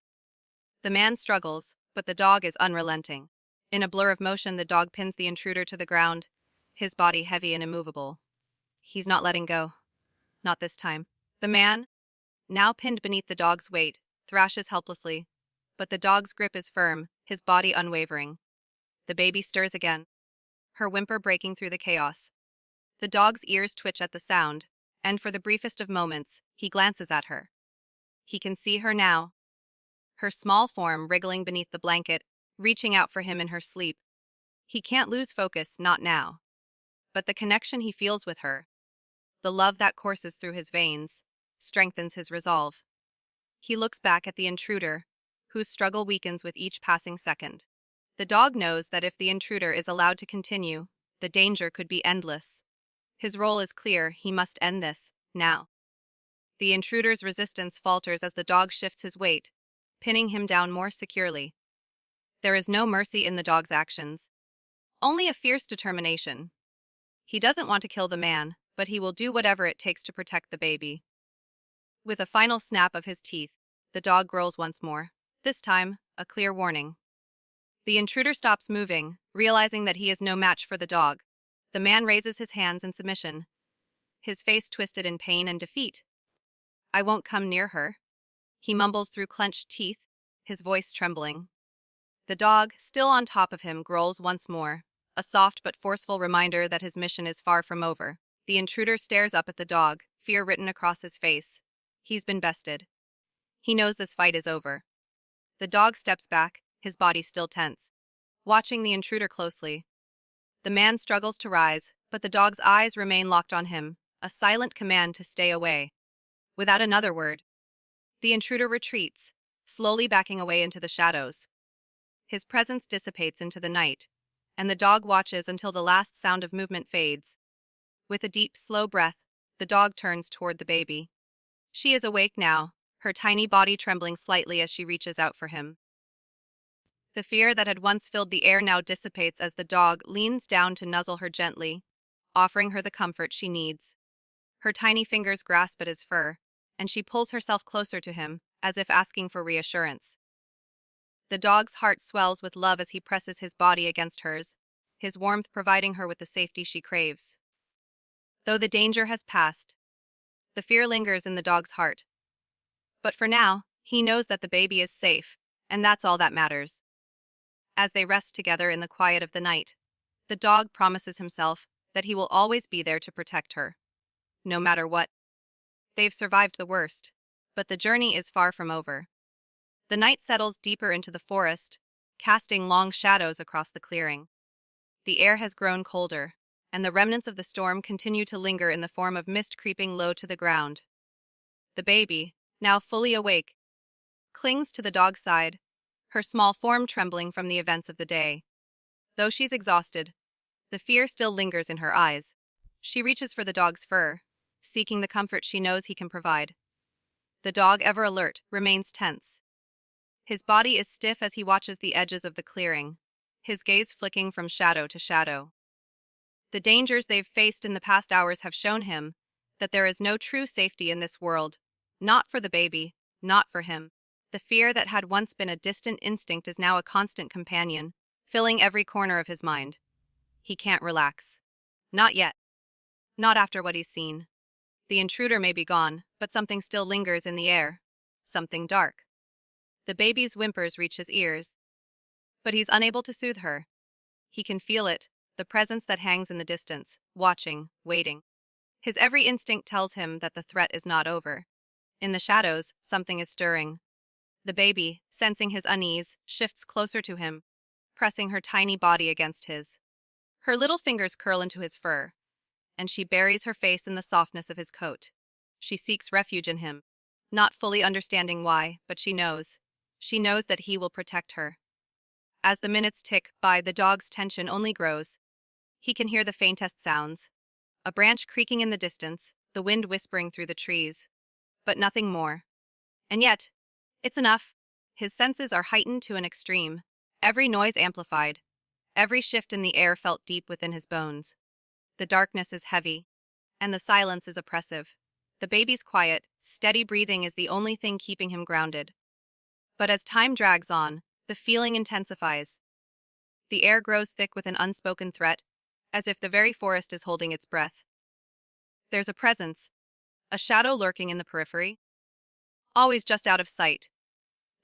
The man struggles, but the dog is unrelenting. In a blur of motion, the dog pins the intruder to the ground, his body heavy and immovable. He's not letting go. Not this time. The man, now pinned beneath the dog's weight, thrashes helplessly, but the dog's grip is firm, his body unwavering. The baby stirs again, her whimper breaking through the chaos. The dog's ears twitch at the sound, and for the briefest of moments, he glances at her. He can see her now, her small form wriggling beneath the blanket, reaching out for him in her sleep. He can't lose focus, not now. But the connection he feels with her, the love that courses through his veins, strengthens his resolve. He looks back at the intruder, whose struggle weakens with each passing second. The dog knows that if the intruder is allowed to continue, the danger could be endless. His role is clear, he must end this, now. The intruder's resistance falters as the dog shifts his weight, pinning him down more securely. There is no mercy in the dog's actions, only a fierce determination. He doesn't want to kill the man, but he will do whatever it takes to protect the baby. With a final snap of his teeth, the dog growls once more, this time, a clear warning. The intruder stops moving, realizing that he is no match for the dog. The man raises his hands in submission, his face twisted in pain and defeat. I won't come near her, he mumbles through clenched teeth, his voice trembling. The dog, still on top of him, growls once more, a soft but forceful reminder that his mission is far from over. The intruder stares up at the dog, fear written across his face. He's been bested. He knows this fight is over. The dog steps back, his body still tense, watching the intruder closely. The man struggles to rise, but the dog's eyes remain locked on him, a silent command to stay away. Without another word, the intruder retreats, slowly backing away into the shadows. His presence dissipates into the night, and the dog watches until the last sound of movement fades. With a deep, slow breath, the dog turns toward the baby. She is awake now, her tiny body trembling slightly as she reaches out for him. The fear that had once filled the air now dissipates as the dog leans down to nuzzle her gently, offering her the comfort she needs. Her tiny fingers grasp at his fur, and she pulls herself closer to him, as if asking for reassurance. The dog's heart swells with love as he presses his body against hers, his warmth providing her with the safety she craves. Though the danger has passed, the fear lingers in the dog's heart. But for now, he knows that the baby is safe, and that's all that matters. As they rest together in the quiet of the night, the dog promises himself that he will always be there to protect her. No matter what. They've survived the worst, but the journey is far from over. The night settles deeper into the forest, casting long shadows across the clearing. The air has grown colder, and the remnants of the storm continue to linger in the form of mist creeping low to the ground. The baby, now fully awake, clings to the dog's side, her small form trembling from the events of the day. Though she's exhausted, the fear still lingers in her eyes. She reaches for the dog's fur, seeking the comfort she knows he can provide. The dog, ever alert, remains tense. His body is stiff as he watches the edges of the clearing, his gaze flicking from shadow to shadow. The dangers they've faced in the past hours have shown him that there is no true safety in this world, not for the baby, not for him. The fear that had once been a distant instinct is now a constant companion, filling every corner of his mind. He can't relax. Not yet. Not after what he's seen. The intruder may be gone, but something still lingers in the air. Something dark. The baby's whimpers reach his ears. But he's unable to soothe her. He can feel it, the presence that hangs in the distance, watching, waiting. His every instinct tells him that the threat is not over. In the shadows, something is stirring. The baby, sensing his unease, shifts closer to him, pressing her tiny body against his. Her little fingers curl into his fur, and she buries her face in the softness of his coat. She seeks refuge in him, not fully understanding why, but she knows. She knows that he will protect her. As the minutes tick by, the dog's tension only grows. He can hear the faintest sounds. A branch creaking in the distance, the wind whispering through the trees. But nothing more. And yet, it's enough. His senses are heightened to an extreme, every noise amplified, every shift in the air felt deep within his bones. The darkness is heavy, and the silence is oppressive. The baby's quiet, steady breathing is the only thing keeping him grounded. But as time drags on, the feeling intensifies. The air grows thick with an unspoken threat, as if the very forest is holding its breath. There's a presence, a shadow lurking in the periphery, always just out of sight.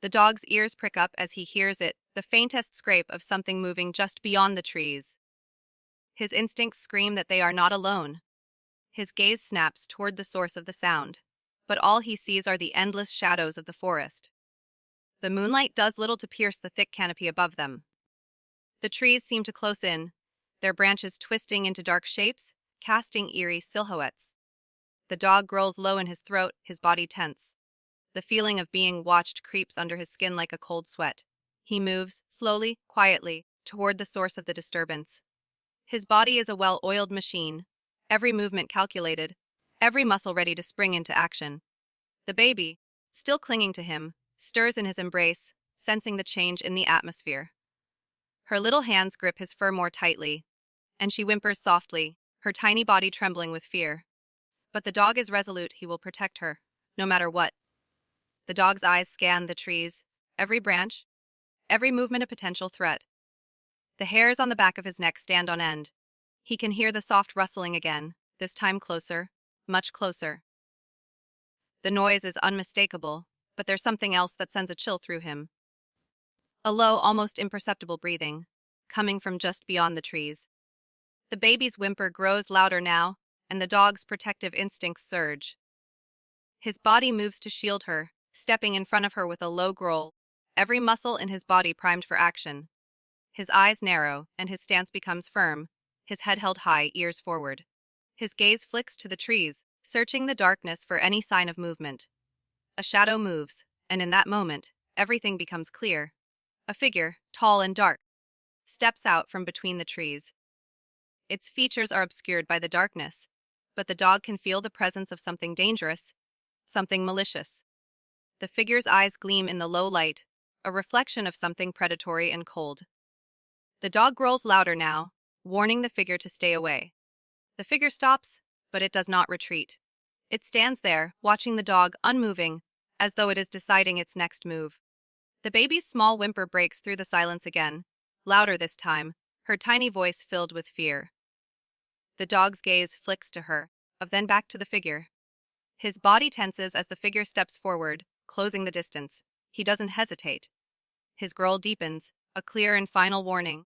The dog's ears prick up as he hears it, the faintest scrape of something moving just beyond the trees. His instincts scream that they are not alone. His gaze snaps toward the source of the sound, but all he sees are the endless shadows of the forest. The moonlight does little to pierce the thick canopy above them. The trees seem to close in, their branches twisting into dark shapes, casting eerie silhouettes. The dog growls low in his throat, his body tense. The feeling of being watched creeps under his skin like a cold sweat. He moves, slowly, quietly, toward the source of the disturbance. His body is a well-oiled machine, every movement calculated, every muscle ready to spring into action. The baby, still clinging to him, stirs in his embrace, sensing the change in the atmosphere. Her little hands grip his fur more tightly, and she whimpers softly, her tiny body trembling with fear. But the dog is resolute, he will protect her, no matter what. The dog's eyes scan the trees, every branch, every movement a potential threat. The hairs on the back of his neck stand on end. He can hear the soft rustling again, this time closer, much closer. The noise is unmistakable, but there's something else that sends a chill through him. A low, almost imperceptible breathing, coming from just beyond the trees. The baby's whimper grows louder now, and the dog's protective instincts surge. His body moves to shield her, stepping in front of her with a low growl, every muscle in his body primed for action. His eyes narrow, and his stance becomes firm, his head held high, ears forward. His gaze flicks to the trees, searching the darkness for any sign of movement. A shadow moves, and in that moment, everything becomes clear. A figure, tall and dark, steps out from between the trees. Its features are obscured by the darkness, but the dog can feel the presence of something dangerous, something malicious. The figure's eyes gleam in the low light, a reflection of something predatory and cold. The dog growls louder now, warning the figure to stay away. The figure stops, but it does not retreat. It stands there, watching the dog, unmoving, as though it is deciding its next move. The baby's small whimper breaks through the silence again, louder this time, her tiny voice filled with fear. The dog's gaze flicks to her, then back to the figure. His body tenses as the figure steps forward, closing the distance. He doesn't hesitate. His growl deepens, a clear and final warning.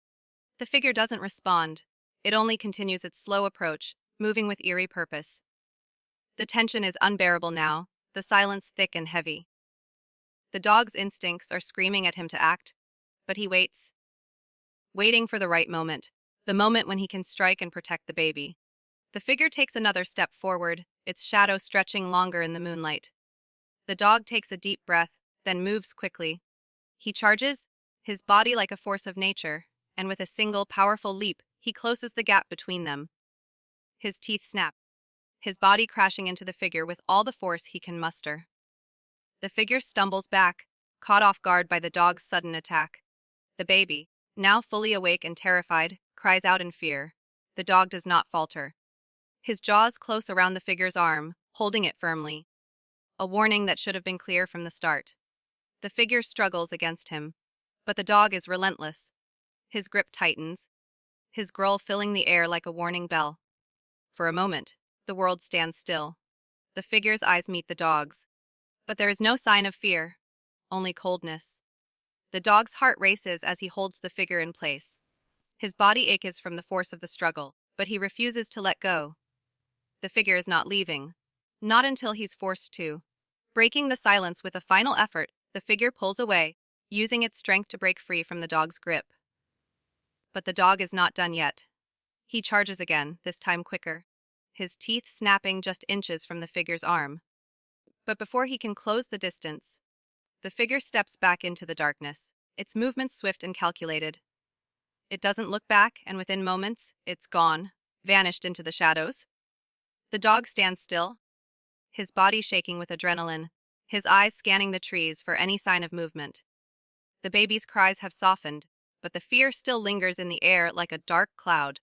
The figure doesn't respond. It only continues its slow approach, moving with eerie purpose. The tension is unbearable now, the silence thick and heavy. The dog's instincts are screaming at him to act, but he waits. Waiting for the right moment, the moment when he can strike and protect the baby. The figure takes another step forward, its shadow stretching longer in the moonlight. The dog takes a deep breath, then moves quickly. He charges, his body like a force of nature, and with a single powerful leap, he closes the gap between them. His teeth snap, his body crashing into the figure with all the force he can muster. The figure stumbles back, caught off guard by the dog's sudden attack. The baby, now fully awake and terrified, cries out in fear. The dog does not falter. His jaws close around the figure's arm, holding it firmly. A warning that should have been clear from the start. The figure struggles against him, but the dog is relentless. His grip tightens, his growl filling the air like a warning bell. For a moment, the world stands still. The figure's eyes meet the dog's. But there is no sign of fear, only coldness. The dog's heart races as he holds the figure in place. His body aches from the force of the struggle, but he refuses to let go. The figure is not leaving. Not until he's forced to. Breaking the silence with a final effort, the figure pulls away, using its strength to break free from the dog's grip. But the dog is not done yet. He charges again, this time quicker, his teeth snapping just inches from the figure's arm. But before he can close the distance, the figure steps back into the darkness, its movements swift and calculated. It doesn't look back, and within moments, it's gone, vanished into the shadows. The dog stands still, his body shaking with adrenaline, his eyes scanning the trees for any sign of movement. The baby's cries have softened, but the fear still lingers in the air like a dark cloud.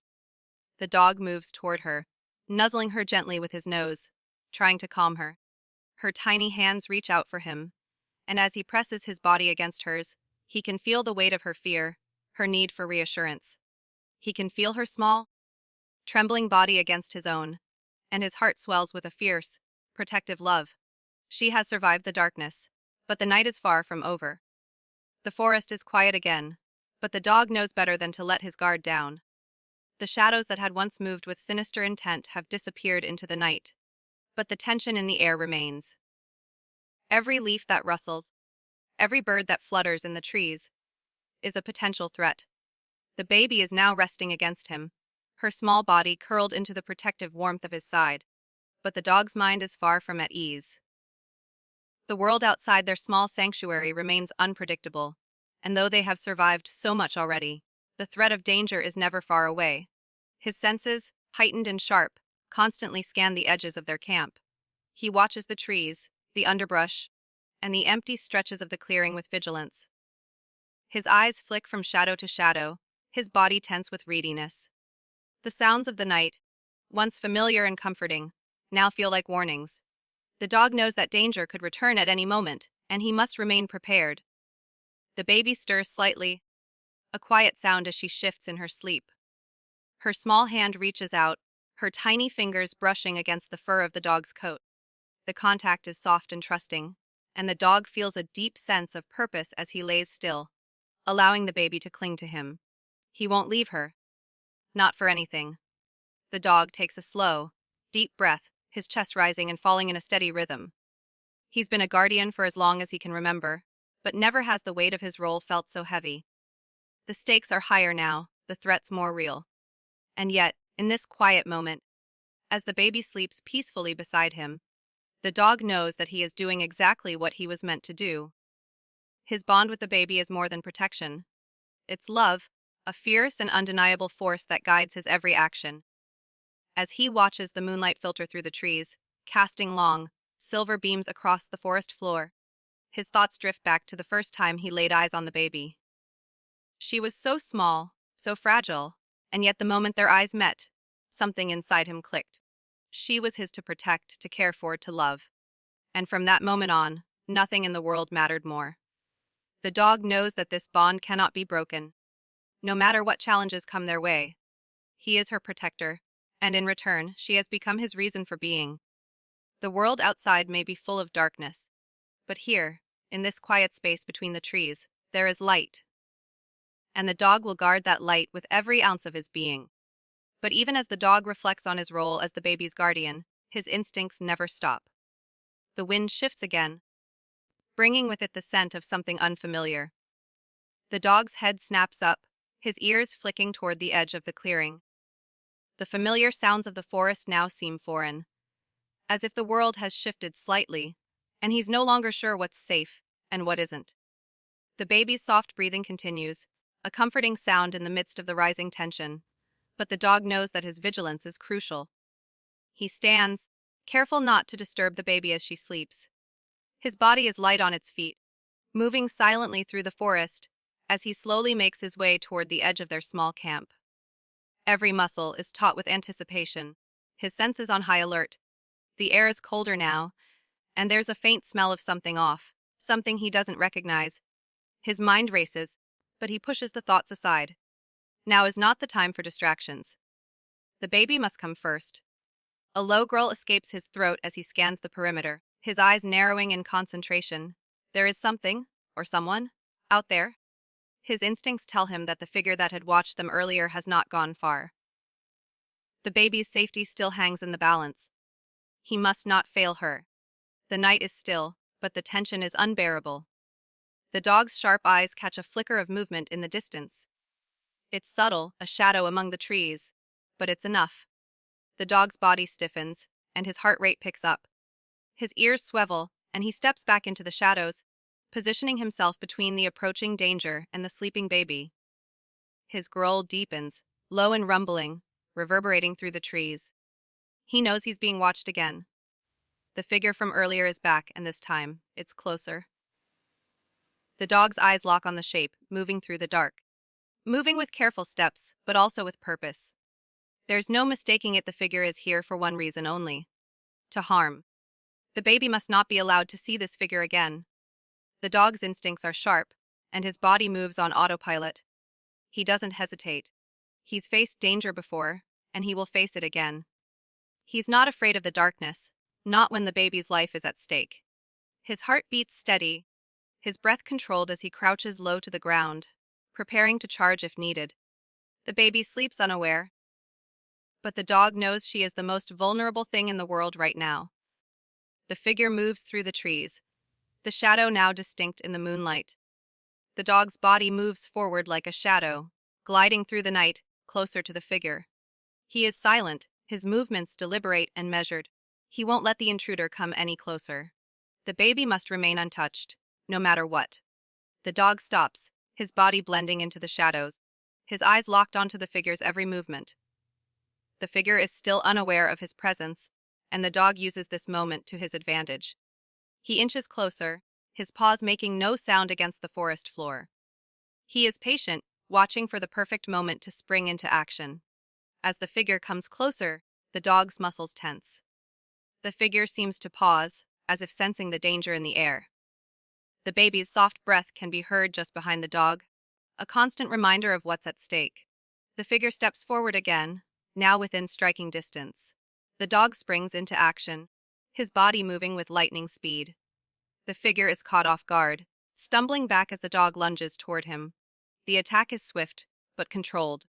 The dog moves toward her, nuzzling her gently with his nose, trying to calm her. Her tiny hands reach out for him, and as he presses his body against hers, he can feel the weight of her fear, her need for reassurance. He can feel her small, trembling body against his own, and his heart swells with a fierce, protective love. She has survived the darkness, but the night is far from over. The forest is quiet again, but the dog knows better than to let his guard down. The shadows that had once moved with sinister intent have disappeared into the night, but the tension in the air remains. Every leaf that rustles, every bird that flutters in the trees, is a potential threat. The baby is now resting against him, her small body curled into the protective warmth of his side, but the dog's mind is far from at ease. The world outside their small sanctuary remains unpredictable, and though they have survived so much already, the threat of danger is never far away. His senses, heightened and sharp, constantly scan the edges of their camp. He watches the trees, the underbrush, and the empty stretches of the clearing with vigilance. His eyes flick from shadow to shadow, his body tense with readiness. The sounds of the night, once familiar and comforting, now feel like warnings. The dog knows that danger could return at any moment, and he must remain prepared. The baby stirs slightly, a quiet sound as she shifts in her sleep. Her small hand reaches out, her tiny fingers brushing against the fur of the dog's coat. The contact is soft and trusting, and the dog feels a deep sense of purpose as he lays still, allowing the baby to cling to him. He won't leave her. Not for anything. The dog takes a slow, deep breath, his chest rising and falling in a steady rhythm. He's been a guardian for as long as he can remember, but never has the weight of his role felt so heavy. The stakes are higher now, the threats more real. And yet, in this quiet moment, as the baby sleeps peacefully beside him, the dog knows that he is doing exactly what he was meant to do. His bond with the baby is more than protection. It's love, a fierce and undeniable force that guides his every action. As he watches the moonlight filter through the trees, casting long, silver beams across the forest floor, his thoughts drift back to the first time he laid eyes on the baby. She was so small, so fragile, and yet the moment their eyes met, something inside him clicked. She was his to protect, to care for, to love. And from that moment on, nothing in the world mattered more. The dog knows that this bond cannot be broken. No matter what challenges come their way, he is her protector, and in return, she has become his reason for being. The world outside may be full of darkness, but here, in this quiet space between the trees, there is light. And the dog will guard that light with every ounce of his being. But even as the dog reflects on his role as the baby's guardian, his instincts never stop. The wind shifts again, bringing with it the scent of something unfamiliar. The dog's head snaps up, his ears flicking toward the edge of the clearing. The familiar sounds of the forest now seem foreign, as if the world has shifted slightly, and he's no longer sure what's safe and what isn't. The baby's soft breathing continues, a comforting sound in the midst of the rising tension, but the dog knows that his vigilance is crucial. He stands, careful not to disturb the baby as she sleeps. His body is light on its feet, moving silently through the forest as he slowly makes his way toward the edge of their small camp. Every muscle is taut with anticipation, his senses on high alert. The air is colder now, and there's a faint smell of something off, something he doesn't recognize. His mind races, but he pushes the thoughts aside. Now is not the time for distractions. The baby must come first. A low growl escapes his throat as he scans the perimeter, his eyes narrowing in concentration. There is something, or someone, out there. His instincts tell him that the figure that had watched them earlier has not gone far. The baby's safety still hangs in the balance. He must not fail her. The night is still, but the tension is unbearable. The dog's sharp eyes catch a flicker of movement in the distance. It's subtle, a shadow among the trees, but it's enough. The dog's body stiffens, and his heart rate picks up. His ears swivel, and he steps back into the shadows, positioning himself between the approaching danger and the sleeping baby. His growl deepens, low and rumbling, reverberating through the trees. He knows he's being watched again. The figure from earlier is back, and this time, it's closer. The dog's eyes lock on the shape, moving through the dark. Moving with careful steps, but also with purpose. There's no mistaking it, the figure is here for one reason only: to harm. The baby must not be allowed to see this figure again. The dog's instincts are sharp, and his body moves on autopilot. He doesn't hesitate. He's faced danger before, and he will face it again. He's not afraid of the darkness, not when the baby's life is at stake. His heart beats steady, his breath controlled as he crouches low to the ground, preparing to charge if needed. The baby sleeps unaware, but the dog knows she is the most vulnerable thing in the world right now. The figure moves through the trees, the shadow now distinct in the moonlight. The dog's body moves forward like a shadow, gliding through the night, closer to the figure. He is silent, his movements deliberate and measured. He won't let the intruder come any closer. The baby must remain untouched, no matter what. The dog stops, his body blending into the shadows, his eyes locked onto the figure's every movement. The figure is still unaware of his presence, and the dog uses this moment to his advantage. He inches closer, his paws making no sound against the forest floor. He is patient, watching for the perfect moment to spring into action. As the figure comes closer, the dog's muscles tense. The figure seems to pause, as if sensing the danger in the air. The baby's soft breath can be heard just behind the dog, a constant reminder of what's at stake. The figure steps forward again, now within striking distance. The dog springs into action, his body moving with lightning speed. The figure is caught off guard, stumbling back as the dog lunges toward him. The attack is swift, but controlled.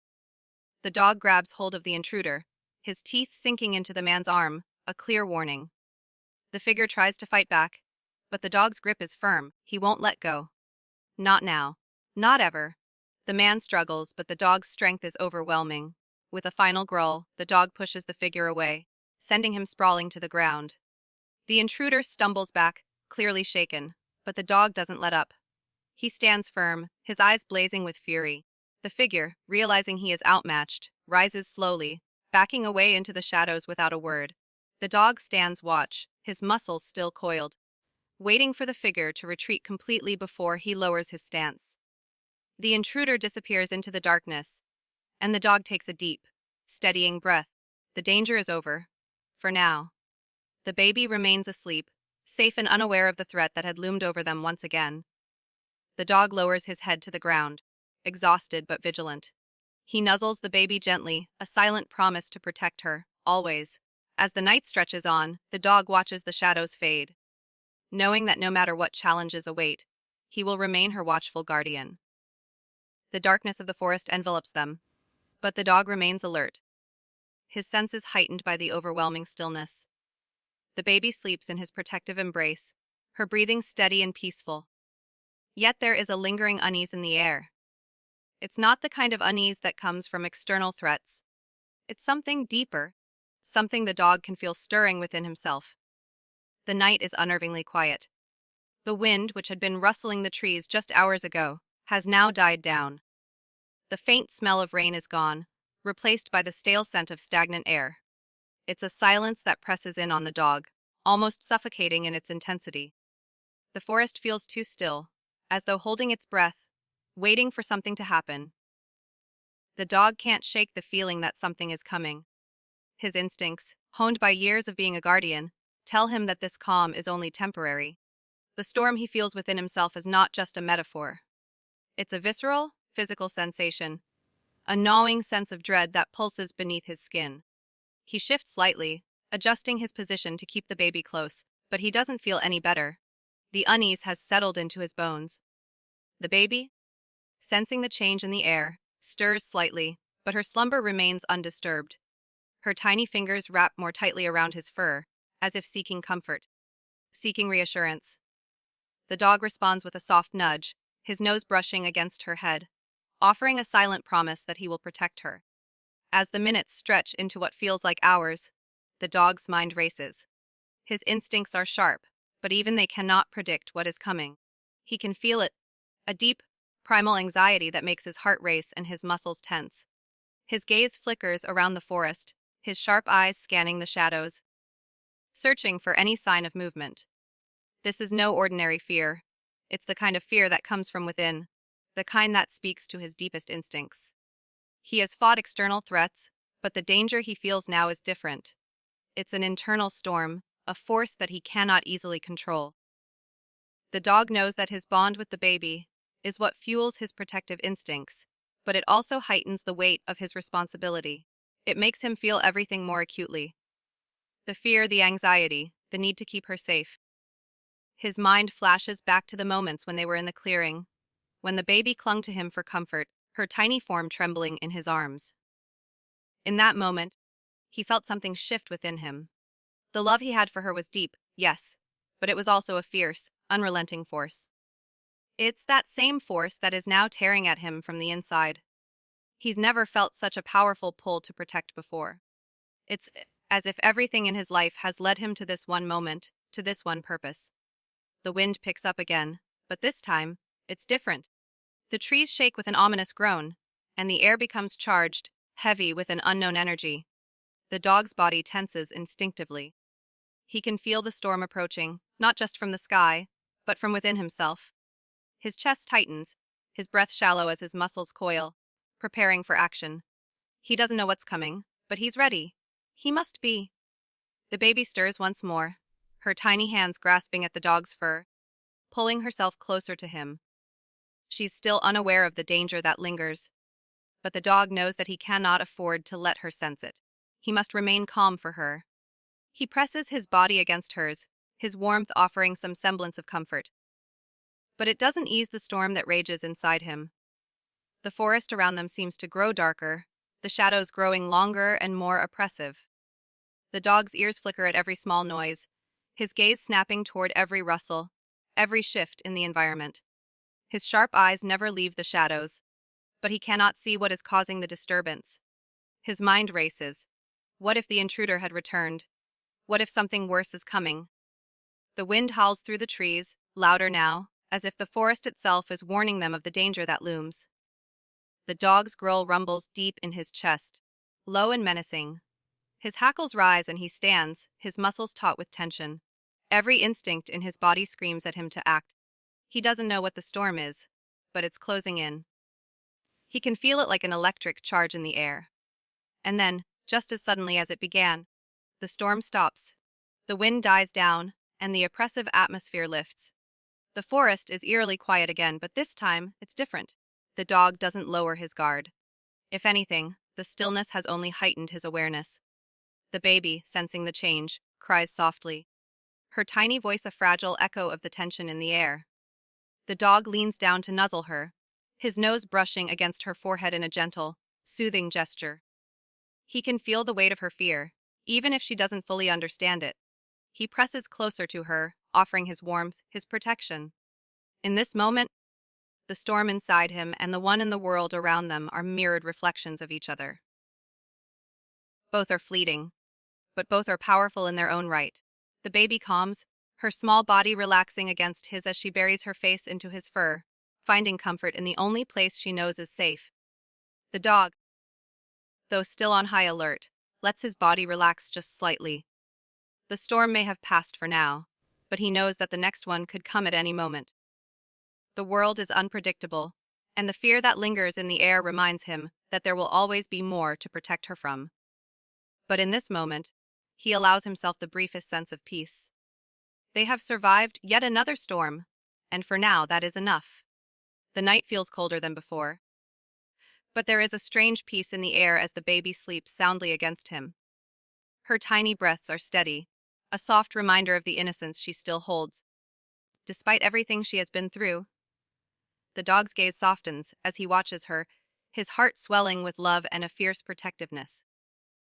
The dog grabs hold of the intruder, his teeth sinking into the man's arm, a clear warning. The figure tries to fight back, but the dog's grip is firm, he won't let go. Not now. Not ever. The man struggles, but the dog's strength is overwhelming. With a final growl, the dog pushes the figure away, sending him sprawling to the ground. The intruder stumbles back, clearly shaken, but the dog doesn't let up. He stands firm, his eyes blazing with fury. The figure, realizing he is outmatched, rises slowly, backing away into the shadows without a word. The dog stands watch, his muscles still coiled, waiting for the figure to retreat completely before he lowers his stance. The intruder disappears into the darkness, and the dog takes a deep, steadying breath. The danger is over. For now. The baby remains asleep, safe and unaware of the threat that had loomed over them once again. The dog lowers his head to the ground, exhausted but vigilant. He nuzzles the baby gently, a silent promise to protect her, always. As the night stretches on, the dog watches the shadows fade, knowing that no matter what challenges await, he will remain her watchful guardian. The darkness of the forest envelops them, but the dog remains alert, his senses heightened by the overwhelming stillness. The baby sleeps in his protective embrace, her breathing steady and peaceful. Yet there is a lingering unease in the air. It's not the kind of unease that comes from external threats. It's something deeper, something the dog can feel stirring within himself. The night is unnervingly quiet. The wind, which had been rustling the trees just hours ago, has now died down. The faint smell of rain is gone, replaced by the stale scent of stagnant air. It's a silence that presses in on the dog, almost suffocating in its intensity. The forest feels too still, as though holding its breath, waiting for something to happen. The dog can't shake the feeling that something is coming. His instincts, honed by years of being a guardian, tell him that this calm is only temporary. The storm he feels within himself is not just a metaphor. It's a visceral, physical sensation, a gnawing sense of dread that pulses beneath his skin. He shifts slightly, adjusting his position to keep the baby close, but he doesn't feel any better. The unease has settled into his bones. The baby, sensing the change in the air, stirs slightly, but her slumber remains undisturbed. Her tiny fingers wrap more tightly around his fur, as if seeking comfort, seeking reassurance. The dog responds with a soft nudge, his nose brushing against her head, offering a silent promise that he will protect her. As the minutes stretch into what feels like hours, the dog's mind races. His instincts are sharp, but even they cannot predict what is coming. He can feel it, a deep, primal anxiety that makes his heart race and his muscles tense. His gaze flickers around the forest, his sharp eyes scanning the shadows, searching for any sign of movement. This is no ordinary fear. It's the kind of fear that comes from within, the kind that speaks to his deepest instincts. He has fought external threats, but the danger he feels now is different. It's an internal storm, a force that he cannot easily control. The dog knows that his bond with the baby is what fuels his protective instincts, but it also heightens the weight of his responsibility. It makes him feel everything more acutely. The fear, the anxiety, the need to keep her safe. His mind flashes back to the moments when they were in the clearing, when the baby clung to him for comfort, her tiny form trembling in his arms. In that moment, he felt something shift within him. The love he had for her was deep, yes, but it was also a fierce, unrelenting force. It's that same force that is now tearing at him from the inside. He's never felt such a powerful pull to protect before. It's as if everything in his life has led him to this one moment, to this one purpose. The wind picks up again, but this time, it's different. The trees shake with an ominous groan, and the air becomes charged, heavy with an unknown energy. The dog's body tenses instinctively. He can feel the storm approaching, not just from the sky, but from within himself. His chest tightens, his breath shallow as his muscles coil, preparing for action. He doesn't know what's coming, but he's ready. He must be. The baby stirs once more, her tiny hands grasping at the dog's fur, pulling herself closer to him. She's still unaware of the danger that lingers, but the dog knows that he cannot afford to let her sense it. He must remain calm for her. He presses his body against hers, his warmth offering some semblance of comfort. But it doesn't ease the storm that rages inside him. The forest around them seems to grow darker, the shadows growing longer and more oppressive. The dog's ears flicker at every small noise, his gaze snapping toward every rustle, every shift in the environment. His sharp eyes never leave the shadows, but he cannot see what is causing the disturbance. His mind races. What if the intruder had returned? What if something worse is coming? The wind howls through the trees, louder now, as if the forest itself is warning them of the danger that looms. The dog's growl rumbles deep in his chest, low and menacing. His hackles rise and he stands, his muscles taut with tension. Every instinct in his body screams at him to act. He doesn't know what the storm is, but it's closing in. He can feel it like an electric charge in the air. And then, just as suddenly as it began, the storm stops. The wind dies down, and the oppressive atmosphere lifts. The forest is eerily quiet again, but this time, it's different. The dog doesn't lower his guard. If anything, the stillness has only heightened his awareness. The baby, sensing the change, cries softly, her tiny voice a fragile echo of the tension in the air. The dog leans down to nuzzle her, his nose brushing against her forehead in a gentle, soothing gesture. He can feel the weight of her fear, even if she doesn't fully understand it. He presses closer to her, offering his warmth, his protection. In this moment, the storm inside him and the one in the world around them are mirrored reflections of each other. Both are fleeting, but both are powerful in their own right. The baby calms, her small body relaxing against his as she buries her face into his fur, finding comfort in the only place she knows is safe. The dog, though still on high alert, lets his body relax just slightly. The storm may have passed for now, but he knows that the next one could come at any moment. The world is unpredictable, and the fear that lingers in the air reminds him that there will always be more to protect her from. But in this moment, he allows himself the briefest sense of peace. They have survived yet another storm, and for now that is enough. The night feels colder than before, but there is a strange peace in the air as the baby sleeps soundly against him. Her tiny breaths are steady, a soft reminder of the innocence she still holds. Despite everything she has been through, the dog's gaze softens as he watches her, his heart swelling with love and a fierce protectiveness.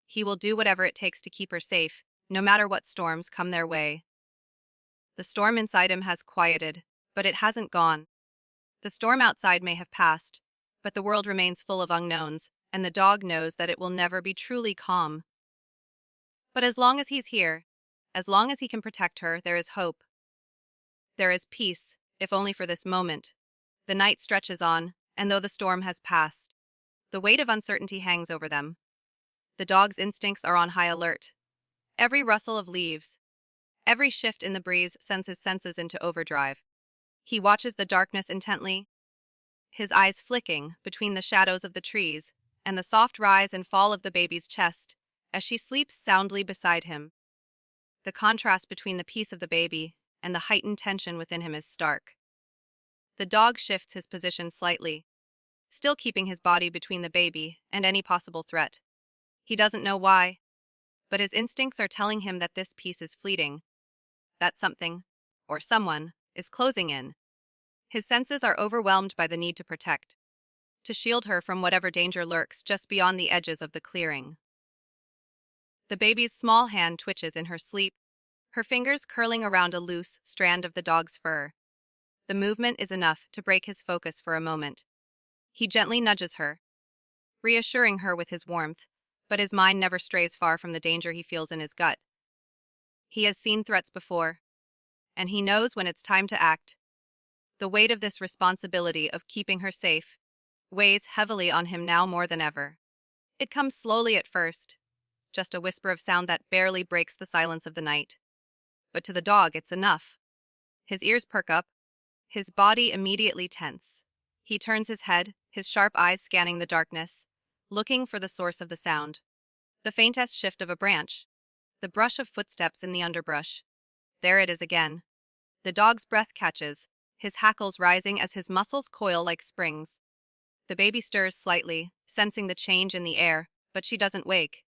He will do whatever it takes to keep her safe, no matter what storms come their way. The storm inside him has quieted, but it hasn't gone. The storm outside may have passed, but the world remains full of unknowns, and the dog knows that it will never be truly calm. But as long as he's here, as long as he can protect her, there is hope. There is peace, if only for this moment. The night stretches on, and though the storm has passed, the weight of uncertainty hangs over them. The dog's instincts are on high alert. Every rustle of leaves, every shift in the breeze sends his senses into overdrive. He watches the darkness intently, his eyes flicking between the shadows of the trees and the soft rise and fall of the baby's chest as she sleeps soundly beside him. The contrast between the peace of the baby and the heightened tension within him is stark. The dog shifts his position slightly, still keeping his body between the baby and any possible threat. He doesn't know why, but his instincts are telling him that this peace is fleeting, that something, or someone, is closing in. His senses are overwhelmed by the need to protect, to shield her from whatever danger lurks just beyond the edges of the clearing. The baby's small hand twitches in her sleep, her fingers curling around a loose strand of the dog's fur. The movement is enough to break his focus for a moment. He gently nudges her, reassuring her with his warmth, but his mind never strays far from the danger he feels in his gut. He has seen threats before, and he knows when it's time to act. The weight of this responsibility of keeping her safe weighs heavily on him now more than ever. It comes slowly at first, just a whisper of sound that barely breaks the silence of the night. But to the dog, it's enough. His ears perk up, his body immediately tense. He turns his head, his sharp eyes scanning the darkness, looking for the source of the sound. The faintest shift of a branch, the brush of footsteps in the underbrush. There it is again. The dog's breath catches, his hackles rising as his muscles coil like springs. The baby stirs slightly, sensing the change in the air, but she doesn't wake.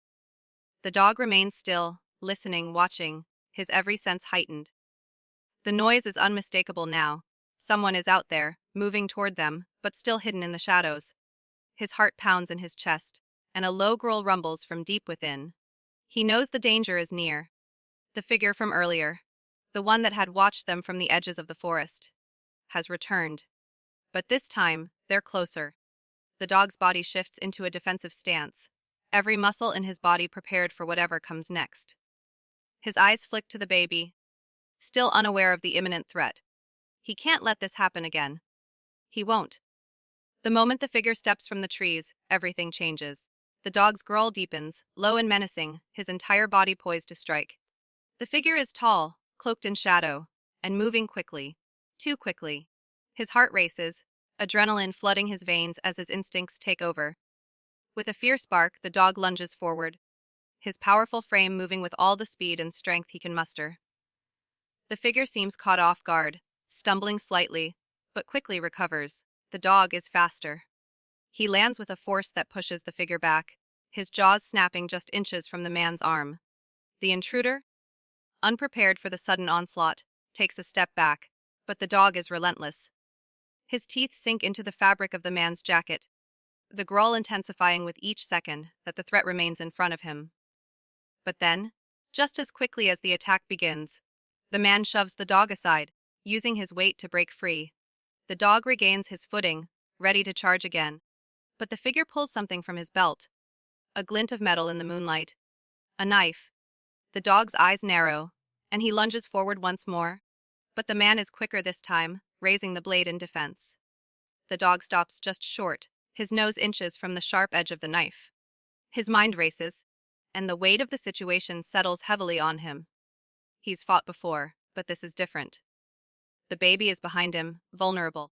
The dog remains still, listening, watching, his every sense heightened. The noise is unmistakable now. Someone is out there, moving toward them, but still hidden in the shadows. His heart pounds in his chest, and a low growl rumbles from deep within. He knows the danger is near. The figure from earlier, the one that had watched them from the edges of the forest, has returned. But this time, they're closer. The dog's body shifts into a defensive stance, every muscle in his body prepared for whatever comes next. His eyes flick to the baby, still unaware of the imminent threat. He can't let this happen again. He won't. The moment the figure steps from the trees, everything changes. The dog's growl deepens, low and menacing, his entire body poised to strike. The figure is tall, cloaked in shadow, and moving quickly. Too quickly. His heart races, adrenaline flooding his veins as his instincts take over. With a fierce bark, the dog lunges forward, his powerful frame moving with all the speed and strength he can muster. The figure seems caught off guard, stumbling slightly, but quickly recovers. The dog is faster. He lands with a force that pushes the figure back, his jaws snapping just inches from the man's arm. The intruder, unprepared for the sudden onslaught, takes a step back, but the dog is relentless. His teeth sink into the fabric of the man's jacket, the growl intensifying with each second that the threat remains in front of him. But then, just as quickly as the attack begins, the man shoves the dog aside, using his weight to break free. The dog regains his footing, ready to charge again. But the figure pulls something from his belt, a glint of metal in the moonlight. A knife. The dog's eyes narrow, and he lunges forward once more. But the man is quicker this time, raising the blade in defense. The dog stops just short, his nose inches from the sharp edge of the knife. His mind races, and the weight of the situation settles heavily on him. He's fought before, but this is different. The baby is behind him, vulnerable.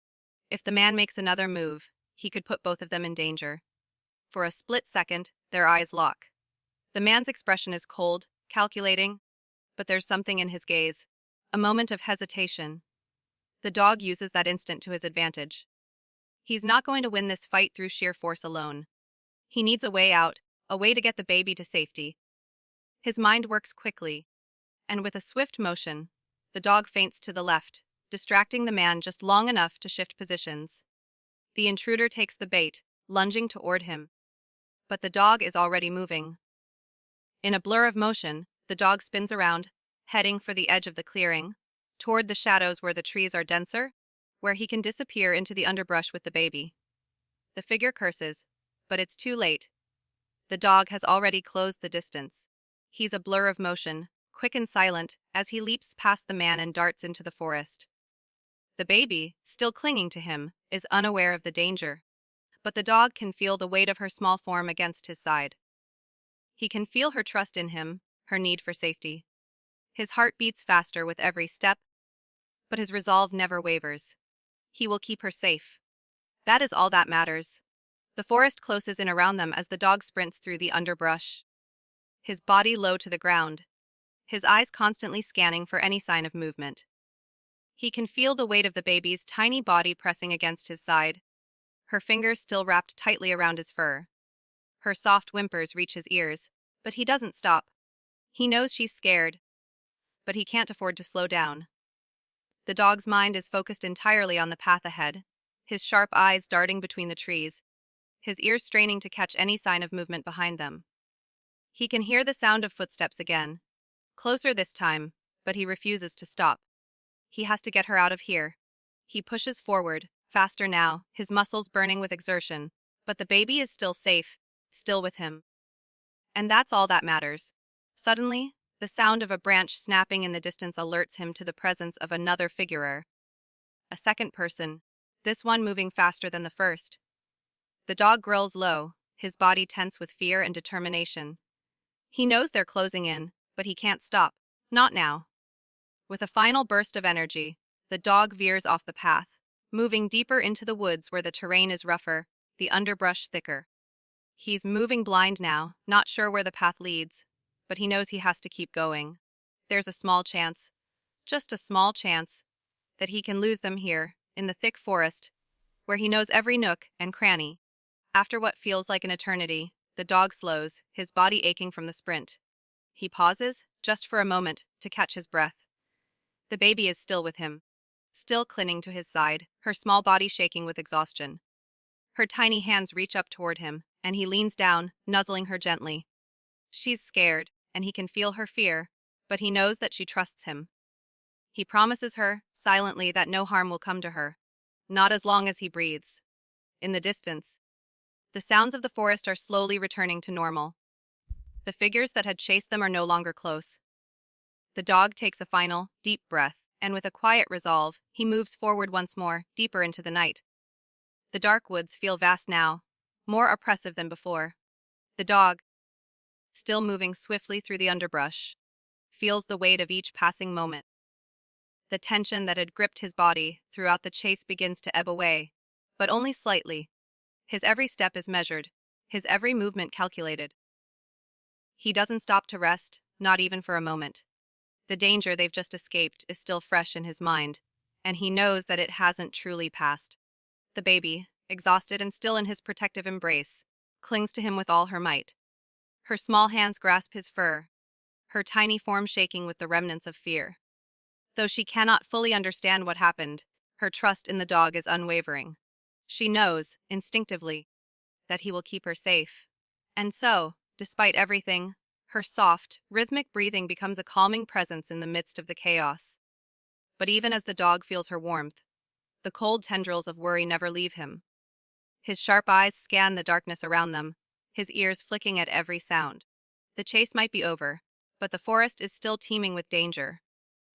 If the man makes another move, he could put both of them in danger. For a split second, their eyes lock. The man's expression is cold, calculating, but there's something in his gaze, a moment of hesitation. The dog uses that instant to his advantage. He's not going to win this fight through sheer force alone. He needs a way out, a way to get the baby to safety. His mind works quickly, and with a swift motion, the dog feints to the left, distracting the man just long enough to shift positions. The intruder takes the bait, lunging toward him. But the dog is already moving. In a blur of motion, the dog spins around, heading for the edge of the clearing, toward the shadows where the trees are denser, where he can disappear into the underbrush with the baby. The figure curses, but it's too late. The dog has already closed the distance. He's a blur of motion, quick and silent, as he leaps past the man and darts into the forest. The baby, still clinging to him, is unaware of the danger, but the dog can feel the weight of her small form against his side. He can feel her trust in him, her need for safety. His heart beats faster with every step, but his resolve never wavers. He will keep her safe. That is all that matters. The forest closes in around them as the dog sprints through the underbrush, his body low to the ground, his eyes constantly scanning for any sign of movement. He can feel the weight of the baby's tiny body pressing against his side, her fingers still wrapped tightly around his fur. Her soft whimpers reach his ears, but he doesn't stop. He knows she's scared, but he can't afford to slow down. The dog's mind is focused entirely on the path ahead, his sharp eyes darting between the trees, his ears straining to catch any sign of movement behind them. He can hear the sound of footsteps again. Closer this time, but he refuses to stop. He has to get her out of here. He pushes forward, faster now, his muscles burning with exertion. But the baby is still safe, still with him. And that's all that matters. Suddenly, the sound of a branch snapping in the distance alerts him to the presence of another figure. A second person, this one moving faster than the first. The dog growls low, his body tense with fear and determination. He knows they're closing in, but he can't stop. Not now. With a final burst of energy, the dog veers off the path, moving deeper into the woods where the terrain is rougher, the underbrush thicker. He's moving blind now, not sure where the path leads, but he knows he has to keep going. There's a small chance, just a small chance, that he can lose them here, in the thick forest, where he knows every nook and cranny. After what feels like an eternity, the dog slows, his body aching from the sprint. He pauses, just for a moment, to catch his breath. The baby is still with him, still clinging to his side, her small body shaking with exhaustion. Her tiny hands reach up toward him, and he leans down, nuzzling her gently. She's scared, and he can feel her fear, but he knows that she trusts him. He promises her, silently, that no harm will come to her. Not as long as he breathes. In the distance, the sounds of the forest are slowly returning to normal. The figures that had chased them are no longer close. The dog takes a final, deep breath, and with a quiet resolve, he moves forward once more, deeper into the night. The dark woods feel vast now, more oppressive than before. The dog, still moving swiftly through the underbrush, feels the weight of each passing moment. The tension that had gripped his body throughout the chase begins to ebb away, but only slightly. His every step is measured, his every movement calculated. He doesn't stop to rest, not even for a moment. The danger they've just escaped is still fresh in his mind, and he knows that it hasn't truly passed. The baby, exhausted and still in his protective embrace, clings to him with all her might. Her small hands grasp his fur, her tiny form shaking with the remnants of fear. Though she cannot fully understand what happened, her trust in the dog is unwavering. She knows, instinctively, that he will keep her safe. And so, despite everything, her soft, rhythmic breathing becomes a calming presence in the midst of the chaos. But even as the dog feels her warmth, the cold tendrils of worry never leave him. His sharp eyes scan the darkness around them, his ears flicking at every sound. The chase might be over, but the forest is still teeming with danger.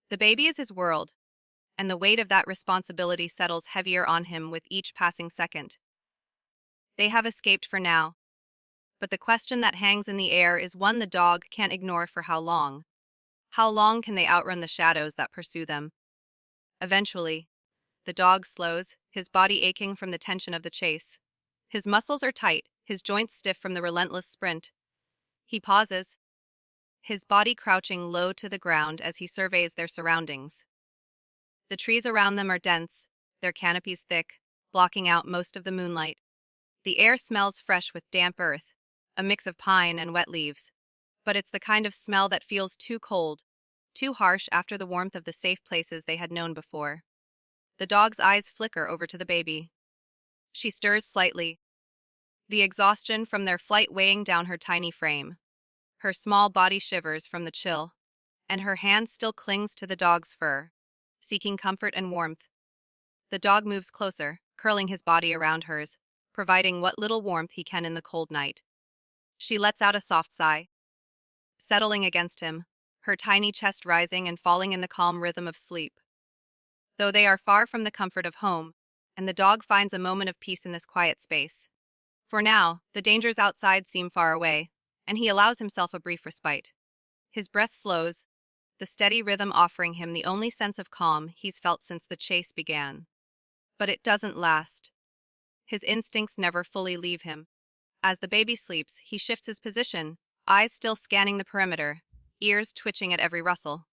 The baby is his world, and the weight of that responsibility settles heavier on him with each passing second. They have escaped for now, but the question that hangs in the air is one the dog can't ignore for how long. How long can they outrun the shadows that pursue them? Eventually, the dog slows, his body aching from the tension of the chase. His muscles are tight, his joints stiff from the relentless sprint. He pauses, his body crouching low to the ground as he surveys their surroundings. The trees around them are dense, their canopies thick, blocking out most of the moonlight. The air smells fresh with damp earth, a mix of pine and wet leaves. But it's the kind of smell that feels too cold, too harsh after the warmth of the safe places they had known before. The dog's eyes flicker over to the baby. She stirs slightly, the exhaustion from their flight weighing down her tiny frame. Her small body shivers from the chill, and her hand still clings to the dog's fur, seeking comfort and warmth. The dog moves closer, curling his body around hers, providing what little warmth he can in the cold night. She lets out a soft sigh, settling against him, her tiny chest rising and falling in the calm rhythm of sleep. Though they are far from the comfort of home, and the dog finds a moment of peace in this quiet space. For now, the dangers outside seem far away, and he allows himself a brief respite. His breath slows, the steady rhythm offering him the only sense of calm he's felt since the chase began. But it doesn't last. His instincts never fully leave him. As the baby sleeps, he shifts his position, eyes still scanning the perimeter, ears twitching at every rustle.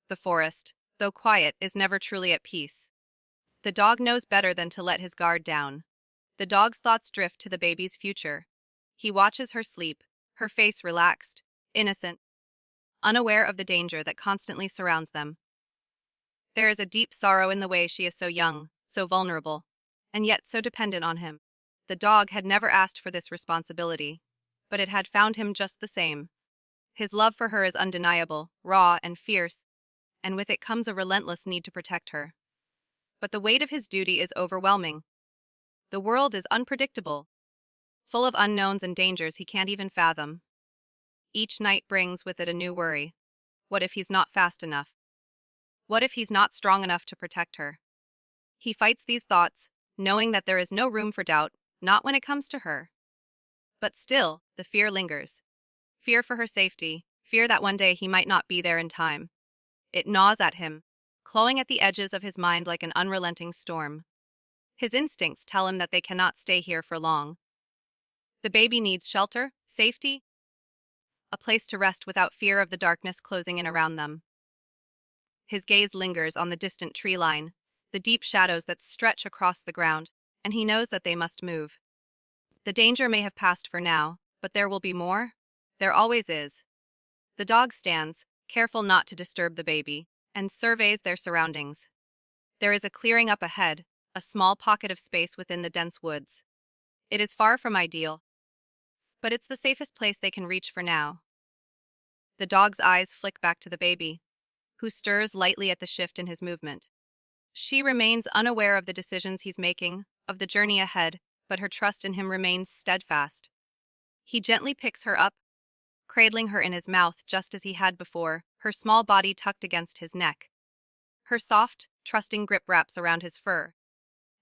The forest, though quiet, is never truly at peace. The dog knows better than to let his guard down. The dog's thoughts drift to the baby's future. He watches her sleep, her face relaxed, innocent, unaware of the danger that constantly surrounds them. There is a deep sorrow in the way she is so young, so vulnerable, and yet so dependent on him. The dog had never asked for this responsibility, but it had found him just the same. His love for her is undeniable, raw, and fierce, and with it comes a relentless need to protect her. But the weight of his duty is overwhelming. The world is unpredictable, full of unknowns and dangers he can't even fathom. Each night brings with it a new worry. What if he's not fast enough? What if he's not strong enough to protect her? He fights these thoughts, knowing that there is no room for doubt, not when it comes to her. But still, the fear lingers. Fear for her safety, fear that one day he might not be there in time. It gnaws at him, clawing at the edges of his mind like an unrelenting storm. His instincts tell him that they cannot stay here for long. The baby needs shelter, safety, a place to rest without fear of the darkness closing in around them. His gaze lingers on the distant tree line, the deep shadows that stretch across the ground, and he knows that they must move. The danger may have passed for now, but there will be more. There always is. The dog stands, careful not to disturb the baby, and surveys their surroundings. There is a clearing up ahead, a small pocket of space within the dense woods. It is far from ideal, but it's the safest place they can reach for now. The dog's eyes flick back to the baby, who stirs lightly at the shift in his movement. She remains unaware of the decisions he's making, of the journey ahead, but her trust in him remains steadfast. He gently picks her up, cradling her in his mouth just as he had before, her small body tucked against his neck. Her soft, trusting grip wraps around his fur,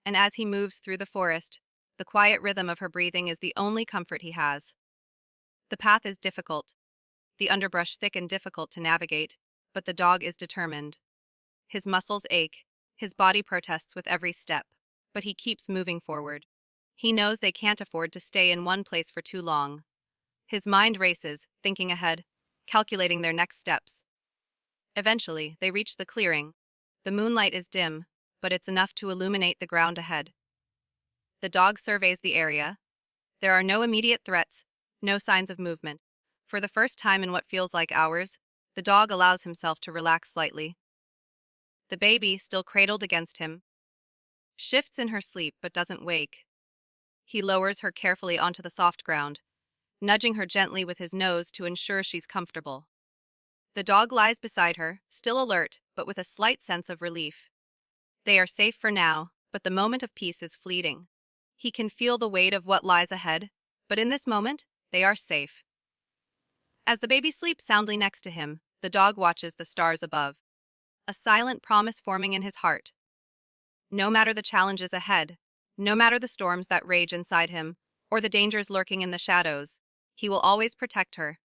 and as he moves through the forest, the quiet rhythm of her breathing is the only comfort he has. The path is difficult, the underbrush thick and difficult to navigate, but the dog is determined. His muscles ache, his body protests with every step, but he keeps moving forward. He knows they can't afford to stay in one place for too long. His mind races, thinking ahead, calculating their next steps. Eventually, they reach the clearing. The moonlight is dim, but it's enough to illuminate the ground ahead. The dog surveys the area. There are no immediate threats, no signs of movement. For the first time in what feels like hours, the dog allows himself to relax slightly. The baby, still cradled against him, shifts in her sleep but doesn't wake. He lowers her carefully onto the soft ground, nudging her gently with his nose to ensure she's comfortable. The dog lies beside her, still alert, but with a slight sense of relief. They are safe for now, but the moment of peace is fleeting. He can feel the weight of what lies ahead, but in this moment, they are safe. As the baby sleeps soundly next to him, the dog watches the stars above, a silent promise forming in his heart. No matter the challenges ahead, no matter the storms that rage inside him, or the dangers lurking in the shadows, he will always protect her.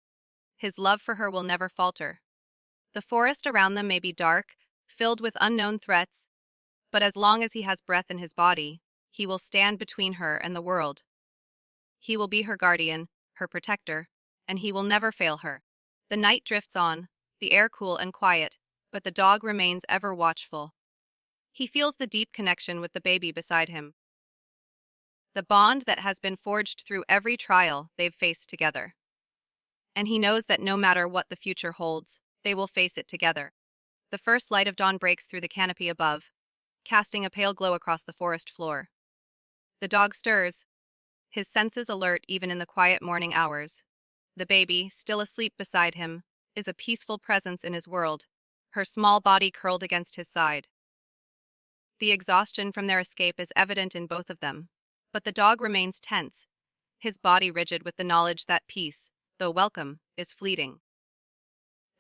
His love for her will never falter. The forest around them may be dark, filled with unknown threats, but as long as he has breath in his body, he will stand between her and the world. He will be her guardian, her protector, and he will never fail her. The night drifts on, the air cool and quiet, but the dog remains ever watchful. He feels the deep connection with the baby beside him, the bond that has been forged through every trial they've faced together. And he knows that no matter what the future holds, they will face it together. The first light of dawn breaks through the canopy above, casting a pale glow across the forest floor. The dog stirs, his senses alert even in the quiet morning hours. The baby, still asleep beside him, is a peaceful presence in his world, her small body curled against his side. The exhaustion from their escape is evident in both of them, but the dog remains tense, his body rigid with the knowledge that peace, though welcome, is fleeting.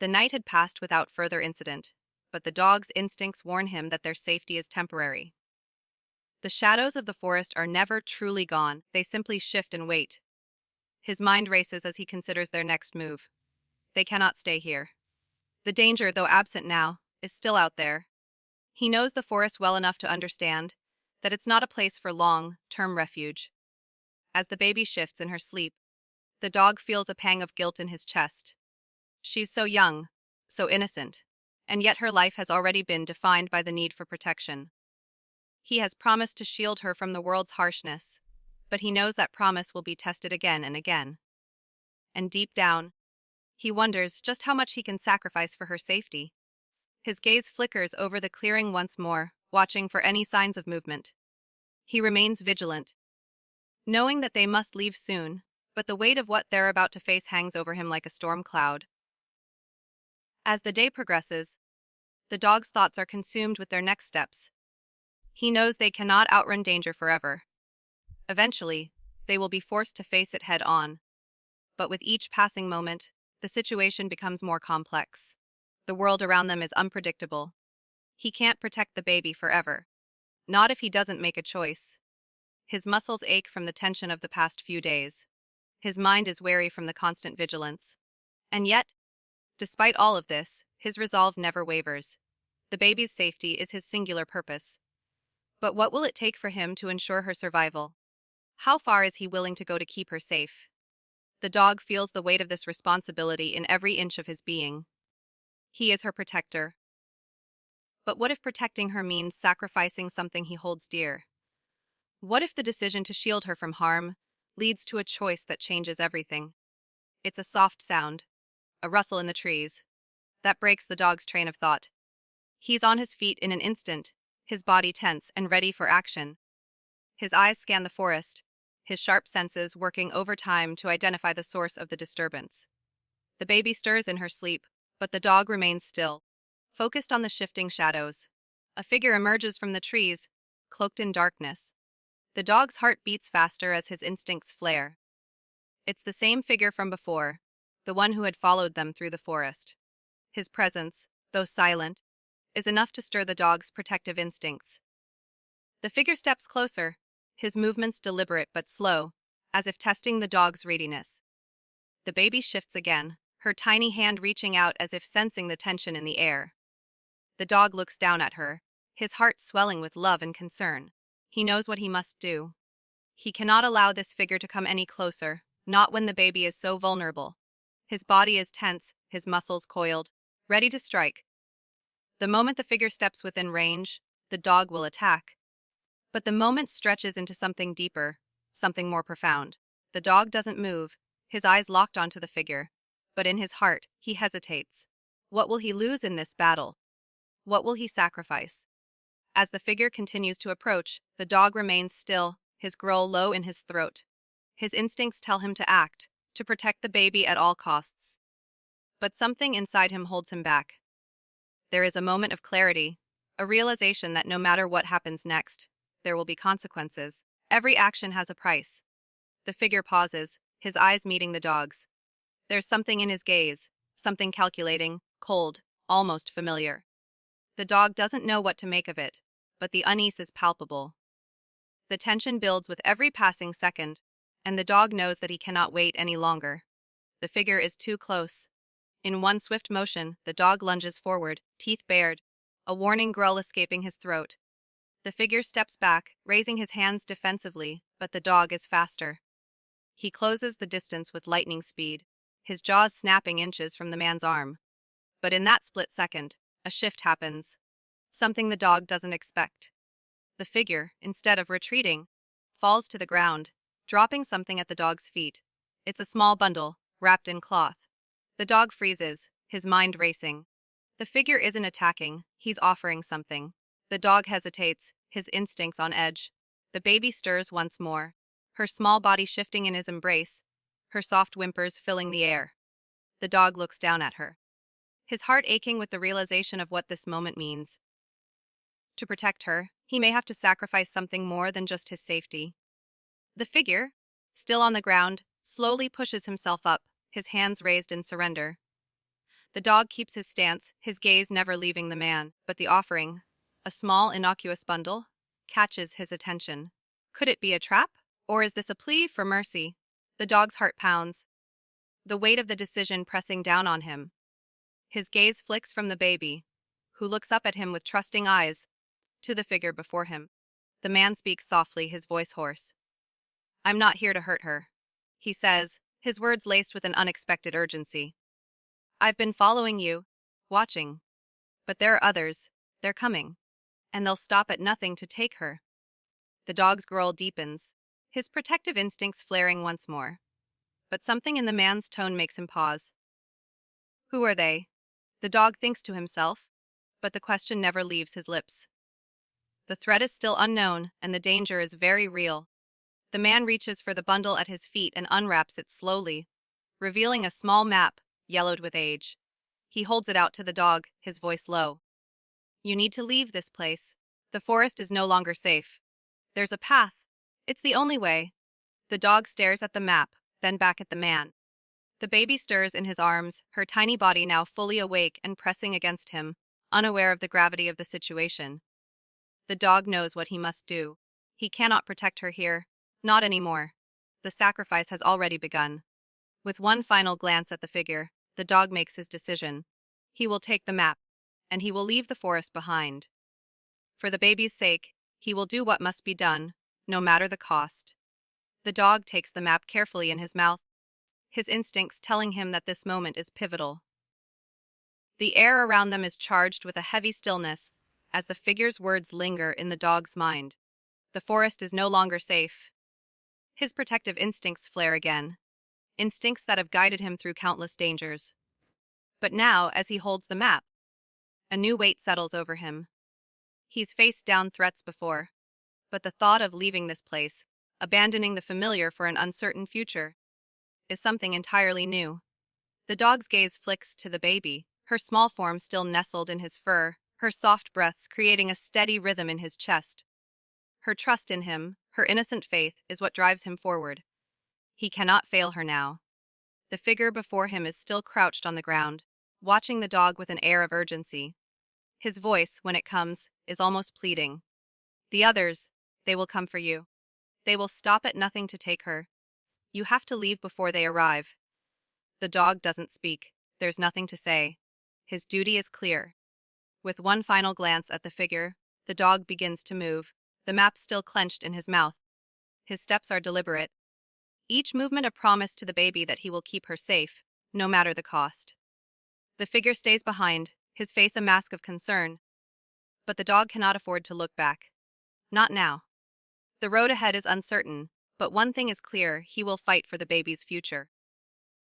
The night had passed without further incident, but the dog's instincts warn him that their safety is temporary. The shadows of the forest are never truly gone, they simply shift and wait. His mind races as he considers their next move. They cannot stay here. The danger, though absent now, is still out there. He knows the forest well enough to understand that it's not a place for long-term refuge. As the baby shifts in her sleep, the dog feels a pang of guilt in his chest. She's so young, so innocent, and yet her life has already been defined by the need for protection. He has promised to shield her from the world's harshness, but he knows that promise will be tested again and again. And deep down, he wonders just how much he can sacrifice for her safety. His gaze flickers over the clearing once more, watching for any signs of movement. He remains vigilant, knowing that they must leave soon, but the weight of what they're about to face hangs over him like a storm cloud. As the day progresses, the dog's thoughts are consumed with their next steps. He knows they cannot outrun danger forever. Eventually, they will be forced to face it head on. But with each passing moment, the situation becomes more complex. The world around them is unpredictable. He can't protect the baby forever. Not if he doesn't make a choice. His muscles ache from the tension of the past few days. His mind is wary from the constant vigilance. And yet, despite all of this, his resolve never wavers. The baby's safety is his singular purpose. But what will it take for him to ensure her survival? How far is he willing to go to keep her safe? The dog feels the weight of this responsibility in every inch of his being. He is her protector. But what if protecting her means sacrificing something he holds dear? What if the decision to shield her from harm leads to a choice that changes everything? It's a soft sound, a rustle in the trees, that breaks the dog's train of thought. He's on his feet in an instant, his body tense and ready for action. His eyes scan the forest, his sharp senses working overtime to identify the source of the disturbance. The baby stirs in her sleep, but the dog remains still, focused on the shifting shadows. A figure emerges from the trees, cloaked in darkness. The dog's heart beats faster as his instincts flare. It's the same figure from before, the one who had followed them through the forest. His presence, though silent, is enough to stir the dog's protective instincts. The figure steps closer, his movements deliberate but slow, as if testing the dog's readiness. The baby shifts again, her tiny hand reaching out as if sensing the tension in the air. The dog looks down at her, his heart swelling with love and concern. He knows what he must do. He cannot allow this figure to come any closer, not when the baby is so vulnerable. His body is tense, his muscles coiled, ready to strike. The moment the figure steps within range, the dog will attack. But the moment stretches into something deeper, something more profound. The dog doesn't move, his eyes locked onto the figure. But in his heart, he hesitates. What will he lose in this battle? What will he sacrifice? As the figure continues to approach, the dog remains still, his growl low in his throat. His instincts tell him to act, to protect the baby at all costs. But something inside him holds him back. There is a moment of clarity, a realization that no matter what happens next, there will be consequences. Every action has a price. The figure pauses, his eyes meeting the dog's. There's something in his gaze, something calculating, cold, almost familiar. The dog doesn't know what to make of it, but the unease is palpable. The tension builds with every passing second, and the dog knows that he cannot wait any longer. The figure is too close. In one swift motion, the dog lunges forward, teeth bared, a warning growl escaping his throat. The figure steps back, raising his hands defensively, but the dog is faster. He closes the distance with lightning speed, his jaws snapping inches from the man's arm. But in that split second, a shift happens. Something the dog doesn't expect. The figure, instead of retreating, falls to the ground, dropping something at the dog's feet. It's a small bundle, wrapped in cloth. The dog freezes, his mind racing. The figure isn't attacking, he's offering something. The dog hesitates, his instincts on edge. The baby stirs once more, her small body shifting in his embrace, her soft whimpers filling the air. The dog looks down at her, his heart aching with the realization of what this moment means. To protect her, he may have to sacrifice something more than just his safety. The figure, still on the ground, slowly pushes himself up, his hands raised in surrender. The dog keeps his stance, his gaze never leaving the man, but the offering, a small, innocuous bundle, catches his attention. Could it be a trap? Or is this a plea for mercy? The dog's heart pounds, the weight of the decision pressing down on him. His gaze flicks from the baby, who looks up at him with trusting eyes, to the figure before him. The man speaks softly, his voice hoarse. "I'm not here to hurt her," he says, his words laced with an unexpected urgency. "I've been following you, watching. But there are others, they're coming, and they'll stop at nothing to take her." The dog's growl deepens, his protective instincts flaring once more. But something in the man's tone makes him pause. "Who are they?" The dog thinks to himself, but the question never leaves his lips. The threat is still unknown, and the danger is very real. The man reaches for the bundle at his feet and unwraps it slowly, revealing a small map, yellowed with age. He holds it out to the dog, his voice low. You need to leave this place. The forest is no longer safe. There's a path. It's the only way. The dog stares at the map, then back at the man. The baby stirs in his arms, her tiny body now fully awake and pressing against him, unaware of the gravity of the situation. The dog knows what he must do. He cannot protect her here. Not anymore. The sacrifice has already begun. With one final glance at the figure, the dog makes his decision. He will take the map, and he will leave the forest behind. For the baby's sake, he will do what must be done, no matter the cost. The dog takes the map carefully in his mouth, his instincts telling him that this moment is pivotal. The air around them is charged with a heavy stillness as the figure's words linger in the dog's mind. The forest is no longer safe. His protective instincts flare again, instincts that have guided him through countless dangers. But now, as he holds the map, a new weight settles over him. He's faced down threats before, but the thought of leaving this place, abandoning the familiar for an uncertain future, is something entirely new. The dog's gaze flicks to the baby, her small form still nestled in his fur, her soft breaths creating a steady rhythm in his chest. Her trust in him, her innocent faith, is what drives him forward. He cannot fail her now. The figure before him is still crouched on the ground, watching the dog with an air of urgency. His voice, when it comes, is almost pleading. The others, they will come for you. They will stop at nothing to take her. You have to leave before they arrive. The dog doesn't speak. There's nothing to say. His duty is clear. With one final glance at the figure, the dog begins to move, the map still clenched in his mouth. His steps are deliberate, each movement a promise to the baby that he will keep her safe, no matter the cost. The figure stays behind, his face a mask of concern. But the dog cannot afford to look back. Not now. The road ahead is uncertain, but one thing is clear: he will fight for the baby's future.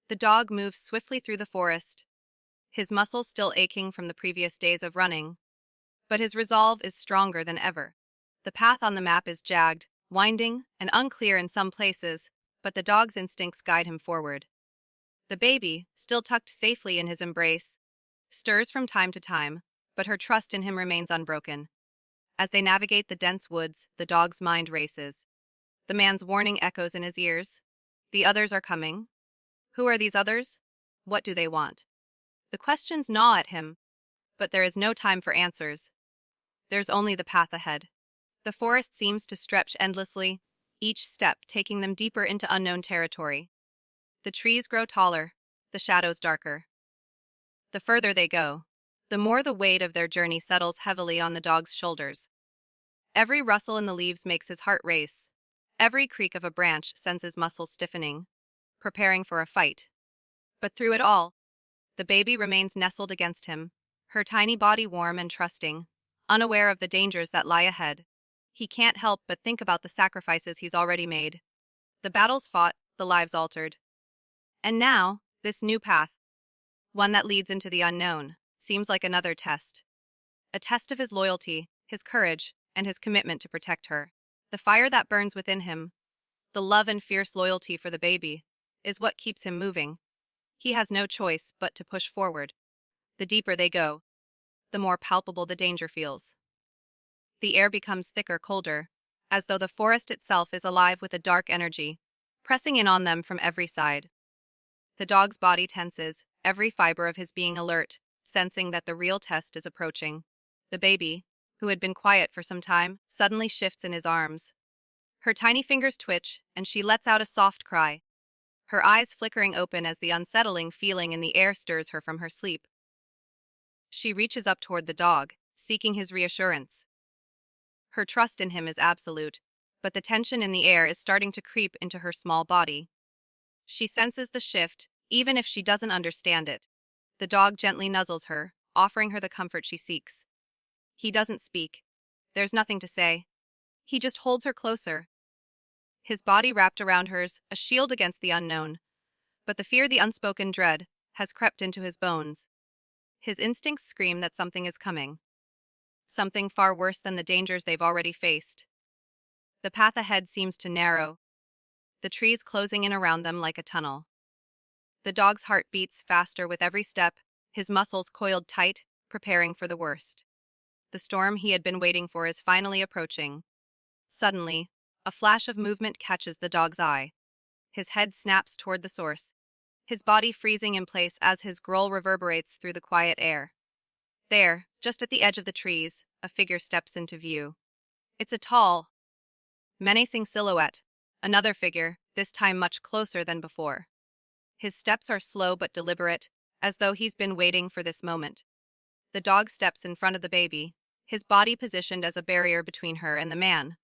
The dog moves swiftly through the forest, his muscles still aching from the previous days of running. But his resolve is stronger than ever. The path on the map is jagged, winding, and unclear in some places, but the dog's instincts guide him forward. The baby, still tucked safely in his embrace, stirs from time to time, but her trust in him remains unbroken. As they navigate the dense woods, the dog's mind races. The man's warning echoes in his ears. The others are coming. Who are these others? What do they want? The questions gnaw at him, but there is no time for answers. There's only the path ahead. The forest seems to stretch endlessly, each step taking them deeper into unknown territory. The trees grow taller, the shadows darker. The further they go, the more the weight of their journey settles heavily on the dog's shoulders. Every rustle in the leaves makes his heart race. Every creak of a branch sends his muscles stiffening, preparing for a fight. But through it all, the baby remains nestled against him, her tiny body warm and trusting, unaware of the dangers that lie ahead. He can't help but think about the sacrifices he's already made. The battles fought, the lives altered. And now, this new path, one that leads into the unknown, seems like another test. A test of his loyalty, his courage, and his commitment to protect her. The fire that burns within him, the love and fierce loyalty for the baby, is what keeps him moving. He has no choice but to push forward. The deeper they go, the more palpable the danger feels. The air becomes thicker, colder, as though the forest itself is alive with a dark energy, pressing in on them from every side. The dog's body tenses, every fiber of his being alert, sensing that the real test is approaching. The baby, who had been quiet for some time, suddenly shifts in his arms. Her tiny fingers twitch, and she lets out a soft cry, her eyes flickering open as the unsettling feeling in the air stirs her from her sleep. She reaches up toward the dog, seeking his reassurance. Her trust in him is absolute, but the tension in the air is starting to creep into her small body. She senses the shift, even if she doesn't understand it. The dog gently nuzzles her, offering her the comfort she seeks. He doesn't speak. There's nothing to say. He just holds her closer, his body wrapped around hers, a shield against the unknown. But the fear, the unspoken dread, has crept into his bones. His instincts scream that something is coming. Something far worse than the dangers they've already faced. The path ahead seems to narrow, the trees closing in around them like a tunnel. The dog's heart beats faster with every step, his muscles coiled tight, preparing for the worst. The storm he had been waiting for is finally approaching. Suddenly, a flash of movement catches the dog's eye. His head snaps toward the source, his body freezing in place as his growl reverberates through the quiet air. There, just at the edge of the trees, a figure steps into view. It's a tall, menacing silhouette, another figure, this time much closer than before. His steps are slow but deliberate, as though he's been waiting for this moment. The dog steps in front of the baby, his body positioned as a barrier between her and the man.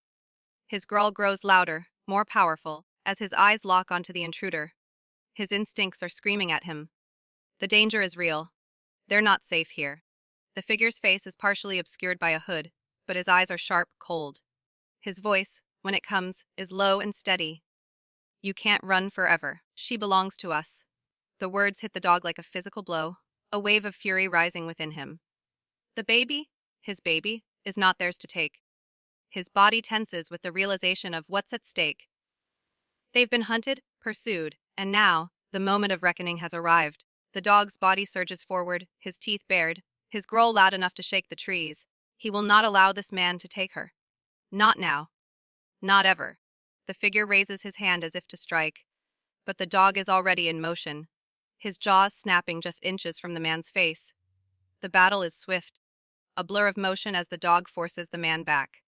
His growl grows louder, more powerful, as his eyes lock onto the intruder. His instincts are screaming at him. The danger is real. They're not safe here. The figure's face is partially obscured by a hood, but his eyes are sharp, cold. His voice, when it comes, is low and steady. You can't run forever. She belongs to us. The words hit the dog like a physical blow, a wave of fury rising within him. The baby, his baby, is not theirs to take. His body tenses with the realization of what's at stake. They've been hunted, pursued, and now, the moment of reckoning has arrived. The dog's body surges forward, his teeth bared, his growl loud enough to shake the trees. He will not allow this man to take her. Not now. Not ever. The figure raises his hand as if to strike, but the dog is already in motion, his jaws snapping just inches from the man's face. The battle is swift, a blur of motion as the dog forces the man back.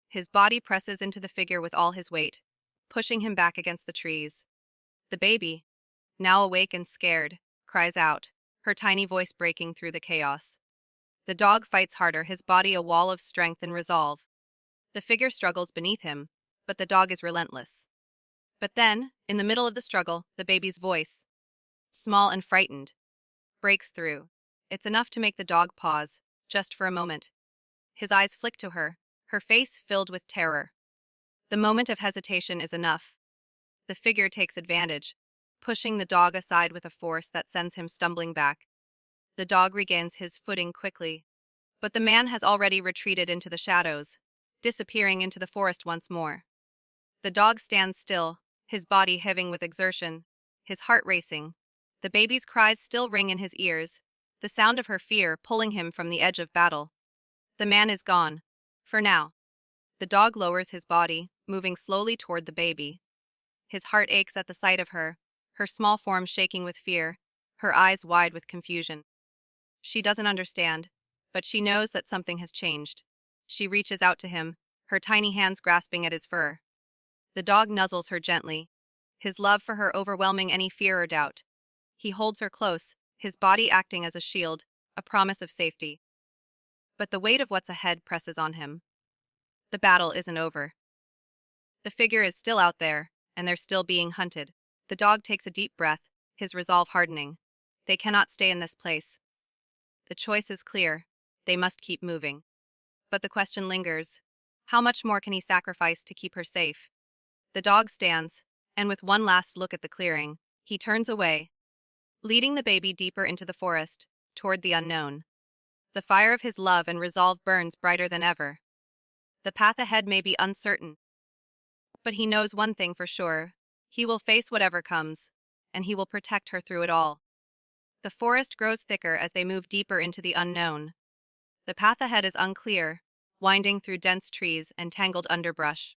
His body presses into the figure with all his weight, pushing him back against the trees. The baby, now awake and scared, cries out, her tiny voice breaking through the chaos. The dog fights harder, his body a wall of strength and resolve. The figure struggles beneath him, but the dog is relentless. But then, in the middle of the struggle, the baby's voice, small and frightened, breaks through. It's enough to make the dog pause, just for a moment. His eyes flick to her, her face filled with terror. The moment of hesitation is enough. The figure takes advantage, pushing the dog aside with a force that sends him stumbling back. The dog regains his footing quickly, but the man has already retreated into the shadows, disappearing into the forest once more. The dog stands still, his body heaving with exertion, his heart racing. The baby's cries still ring in his ears, the sound of her fear pulling him from the edge of battle. The man is gone. For now. The dog lowers his body, moving slowly toward the baby. His heart aches at the sight of her small form shaking with fear, her eyes wide with confusion. She doesn't understand, but she knows that something has changed. She reaches out to him, her tiny hands grasping at his fur. The dog nuzzles her gently, his love for her overwhelming any fear or doubt. He holds her close, his body acting as a shield, a promise of safety. But the weight of what's ahead presses on him. The battle isn't over. The figure is still out there, and they're still being hunted. The dog takes a deep breath, his resolve hardening. They cannot stay in this place. The choice is clear. They must keep moving. But the question lingers. How much more can he sacrifice to keep her safe? The dog stands, and with one last look at the clearing, he turns away, leading the baby deeper into the forest, toward the unknown. The fire of his love and resolve burns brighter than ever. The path ahead may be uncertain, but he knows one thing for sure. He will face whatever comes, and he will protect her through it all. The forest grows thicker as they move deeper into the unknown. The path ahead is unclear, winding through dense trees and tangled underbrush.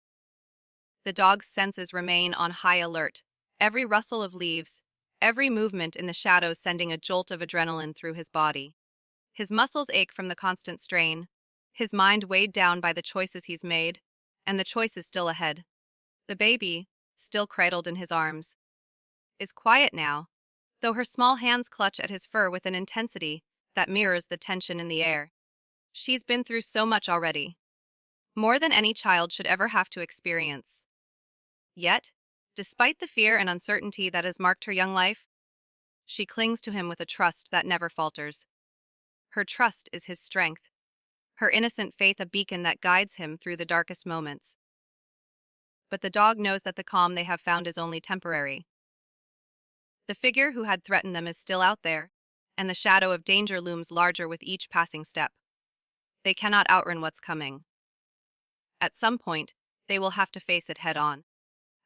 The dog's senses remain on high alert, every rustle of leaves, every movement in the shadows sending a jolt of adrenaline through his body. His muscles ache from the constant strain, his mind weighed down by the choices he's made, and the choice is still ahead. The baby, still cradled in his arms, is quiet now, though her small hands clutch at his fur with an intensity that mirrors the tension in the air. She's been through so much already, more than any child should ever have to experience. Yet, despite the fear and uncertainty that has marked her young life, she clings to him with a trust that never falters. Her trust is his strength, her innocent faith a beacon that guides him through the darkest moments. But the dog knows that the calm they have found is only temporary. The figure who had threatened them is still out there, and the shadow of danger looms larger with each passing step. They cannot outrun what's coming. At some point, they will have to face it head on.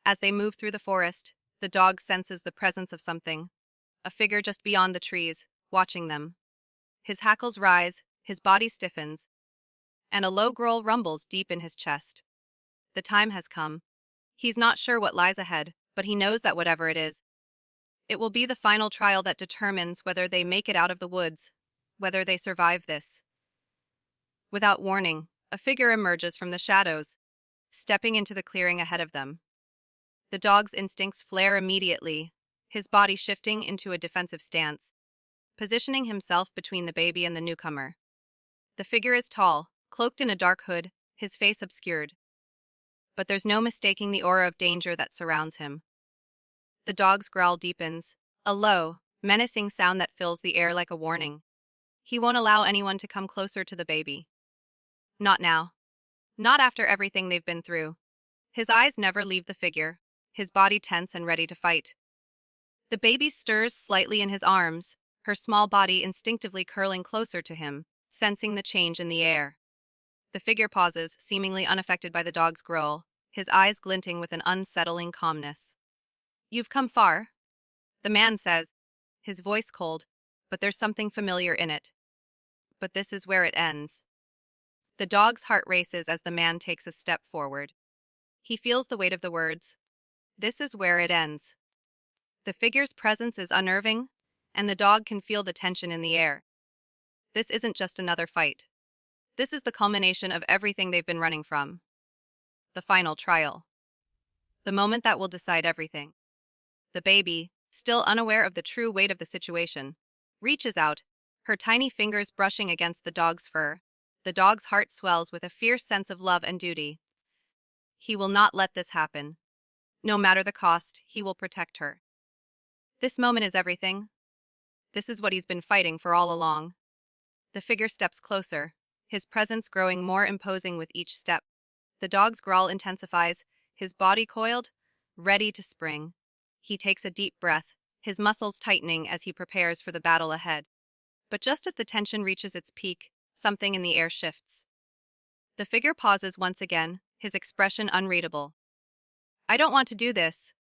As they move through the forest, the dog senses the presence of something, a figure just beyond the trees, watching them. His hackles rise, his body stiffens, and a low growl rumbles deep in his chest. The time has come. He's not sure what lies ahead, but he knows that whatever it is, it will be the final trial that determines whether they make it out of the woods, whether they survive this. Without warning, a figure emerges from the shadows, stepping into the clearing ahead of them. The dog's instincts flare immediately, his body shifting into a defensive stance, positioning himself between the baby and the newcomer. The figure is tall, cloaked in a dark hood, his face obscured. But there's no mistaking the aura of danger that surrounds him. The dog's growl deepens, a low, menacing sound that fills the air like a warning. He won't allow anyone to come closer to the baby. Not now. Not after everything they've been through. His eyes never leave the figure, his body tense and ready to fight. The baby stirs slightly in his arms, her small body instinctively curling closer to him, sensing the change in the air. The figure pauses, seemingly unaffected by the dog's growl, his eyes glinting with an unsettling calmness. "You've come far," the man says, his voice cold, but there's something familiar in it. But this is where it ends. The dog's heart races as the man takes a step forward. He feels the weight of the words. This is where it ends. The figure's presence is unnerving, and the dog can feel the tension in the air. This isn't just another fight. This is the culmination of everything they've been running from. The final trial. The moment that will decide everything. The baby, still unaware of the true weight of the situation, reaches out, her tiny fingers brushing against the dog's fur. The dog's heart swells with a fierce sense of love and duty. He will not let this happen. No matter the cost, he will protect her. This moment is everything. This is what he's been fighting for all along. The figure steps closer, his presence growing more imposing with each step. The dog's growl intensifies, his body coiled, ready to spring. He takes a deep breath, his muscles tightening as he prepares for the battle ahead. But just as the tension reaches its peak, something in the air shifts. The figure pauses once again, his expression unreadable. "I don't want to do this,"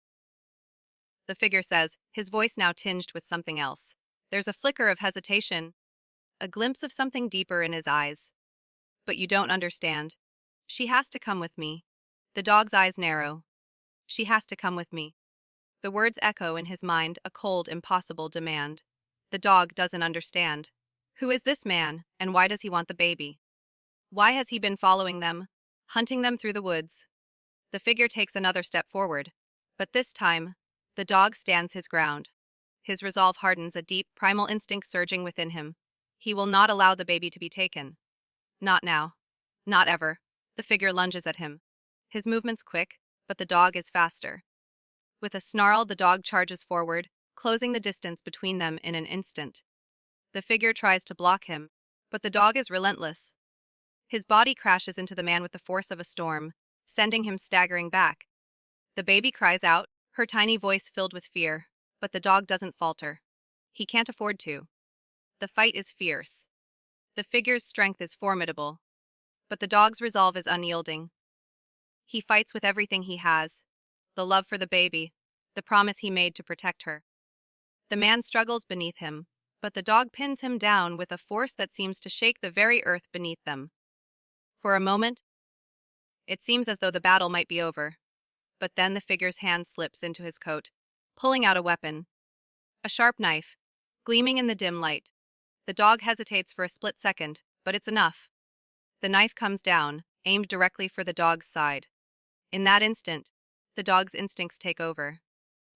the figure says, his voice now tinged with something else. There's a flicker of hesitation, a glimpse of something deeper in his eyes. "But you don't understand. She has to come with me." The dog's eyes narrow. "She has to come with me." The words echo in his mind, a cold, impossible demand. The dog doesn't understand. Who is this man, and why does he want the baby? Why has he been following them, hunting them through the woods? The figure takes another step forward, but this time, the dog stands his ground. His resolve hardens, a deep, primal instinct surging within him. He will not allow the baby to be taken. Not now. Not ever. The figure lunges at him. His movement's quick, but the dog is faster. With a snarl, the dog charges forward, closing the distance between them in an instant. The figure tries to block him, but the dog is relentless. His body crashes into the man with the force of a storm, sending him staggering back. The baby cries out, her tiny voice filled with fear, but the dog doesn't falter. He can't afford to. The fight is fierce. The figure's strength is formidable, but the dog's resolve is unyielding. He fights with everything he has, the love for the baby, the promise he made to protect her. The man struggles beneath him, but the dog pins him down with a force that seems to shake the very earth beneath them. For a moment, it seems as though the battle might be over, but then the figure's hand slips into his coat, pulling out a weapon. A sharp knife, gleaming in the dim light. The dog hesitates for a split second, but it's enough. The knife comes down, aimed directly for the dog's side. In that instant, the dog's instincts take over.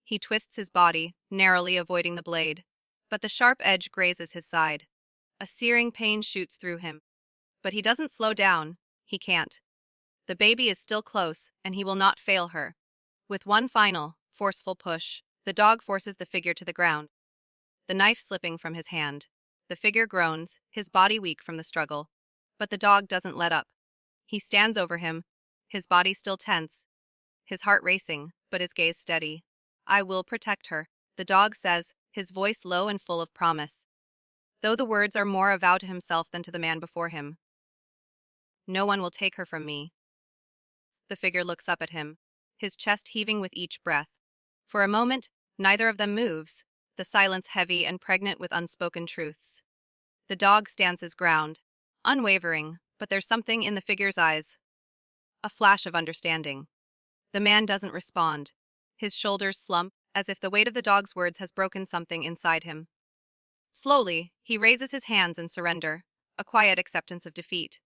He twists his body, narrowly avoiding the blade, but the sharp edge grazes his side. A searing pain shoots through him. But he doesn't slow down. He can't. The baby is still close, and he will not fail her. With one final, forceful push, the dog forces the figure to the ground. The knife slipping from his hand. The figure groans, his body weak from the struggle. But the dog doesn't let up. He stands over him, his body still tense, his heart racing, but his gaze steady. "I will protect her," the dog says, his voice low and full of promise, though the words are more a vow to himself than to the man before him. "No one will take her from me." The figure looks up at him, his chest heaving with each breath. For a moment, neither of them moves, the silence heavy and pregnant with unspoken truths. The dog stands his ground, unwavering, but there's something in the figure's eyes. A flash of understanding. The man doesn't respond. His shoulders slump, as if the weight of the dog's words has broken something inside him. Slowly, he raises his hands in surrender, a quiet acceptance of defeat.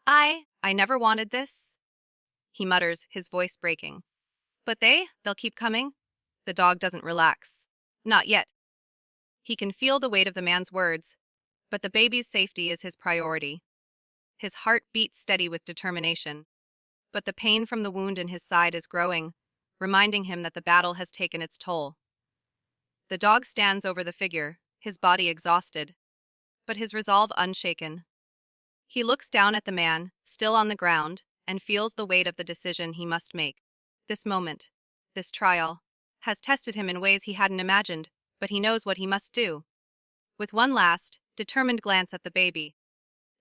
I never wanted this, he mutters, his voice breaking. But they'll keep coming? The dog doesn't relax. Not yet. He can feel the weight of the man's words, but the baby's safety is his priority. His heart beats steady with determination. But the pain from the wound in his side is growing, reminding him that the battle has taken its toll. The dog stands over the figure, his body exhausted, but his resolve unshaken. He looks down at the man, still on the ground, and feels the weight of the decision he must make. This moment, this trial, has tested him in ways he hadn't imagined, but he knows what he must do. With one last, determined glance at the baby,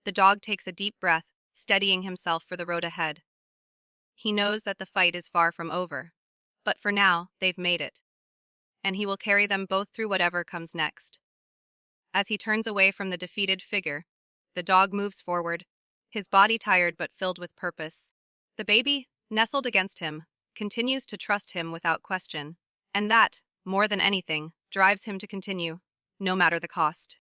the dog takes a deep breath, steadying himself for the road ahead. He knows that the fight is far from over, but for now, they've made it. And he will carry them both through whatever comes next. As he turns away from the defeated figure, the dog moves forward, his body tired but filled with purpose. The baby, nestled against him, continues to trust him without question, and that, more than anything, drives him to continue, no matter the cost.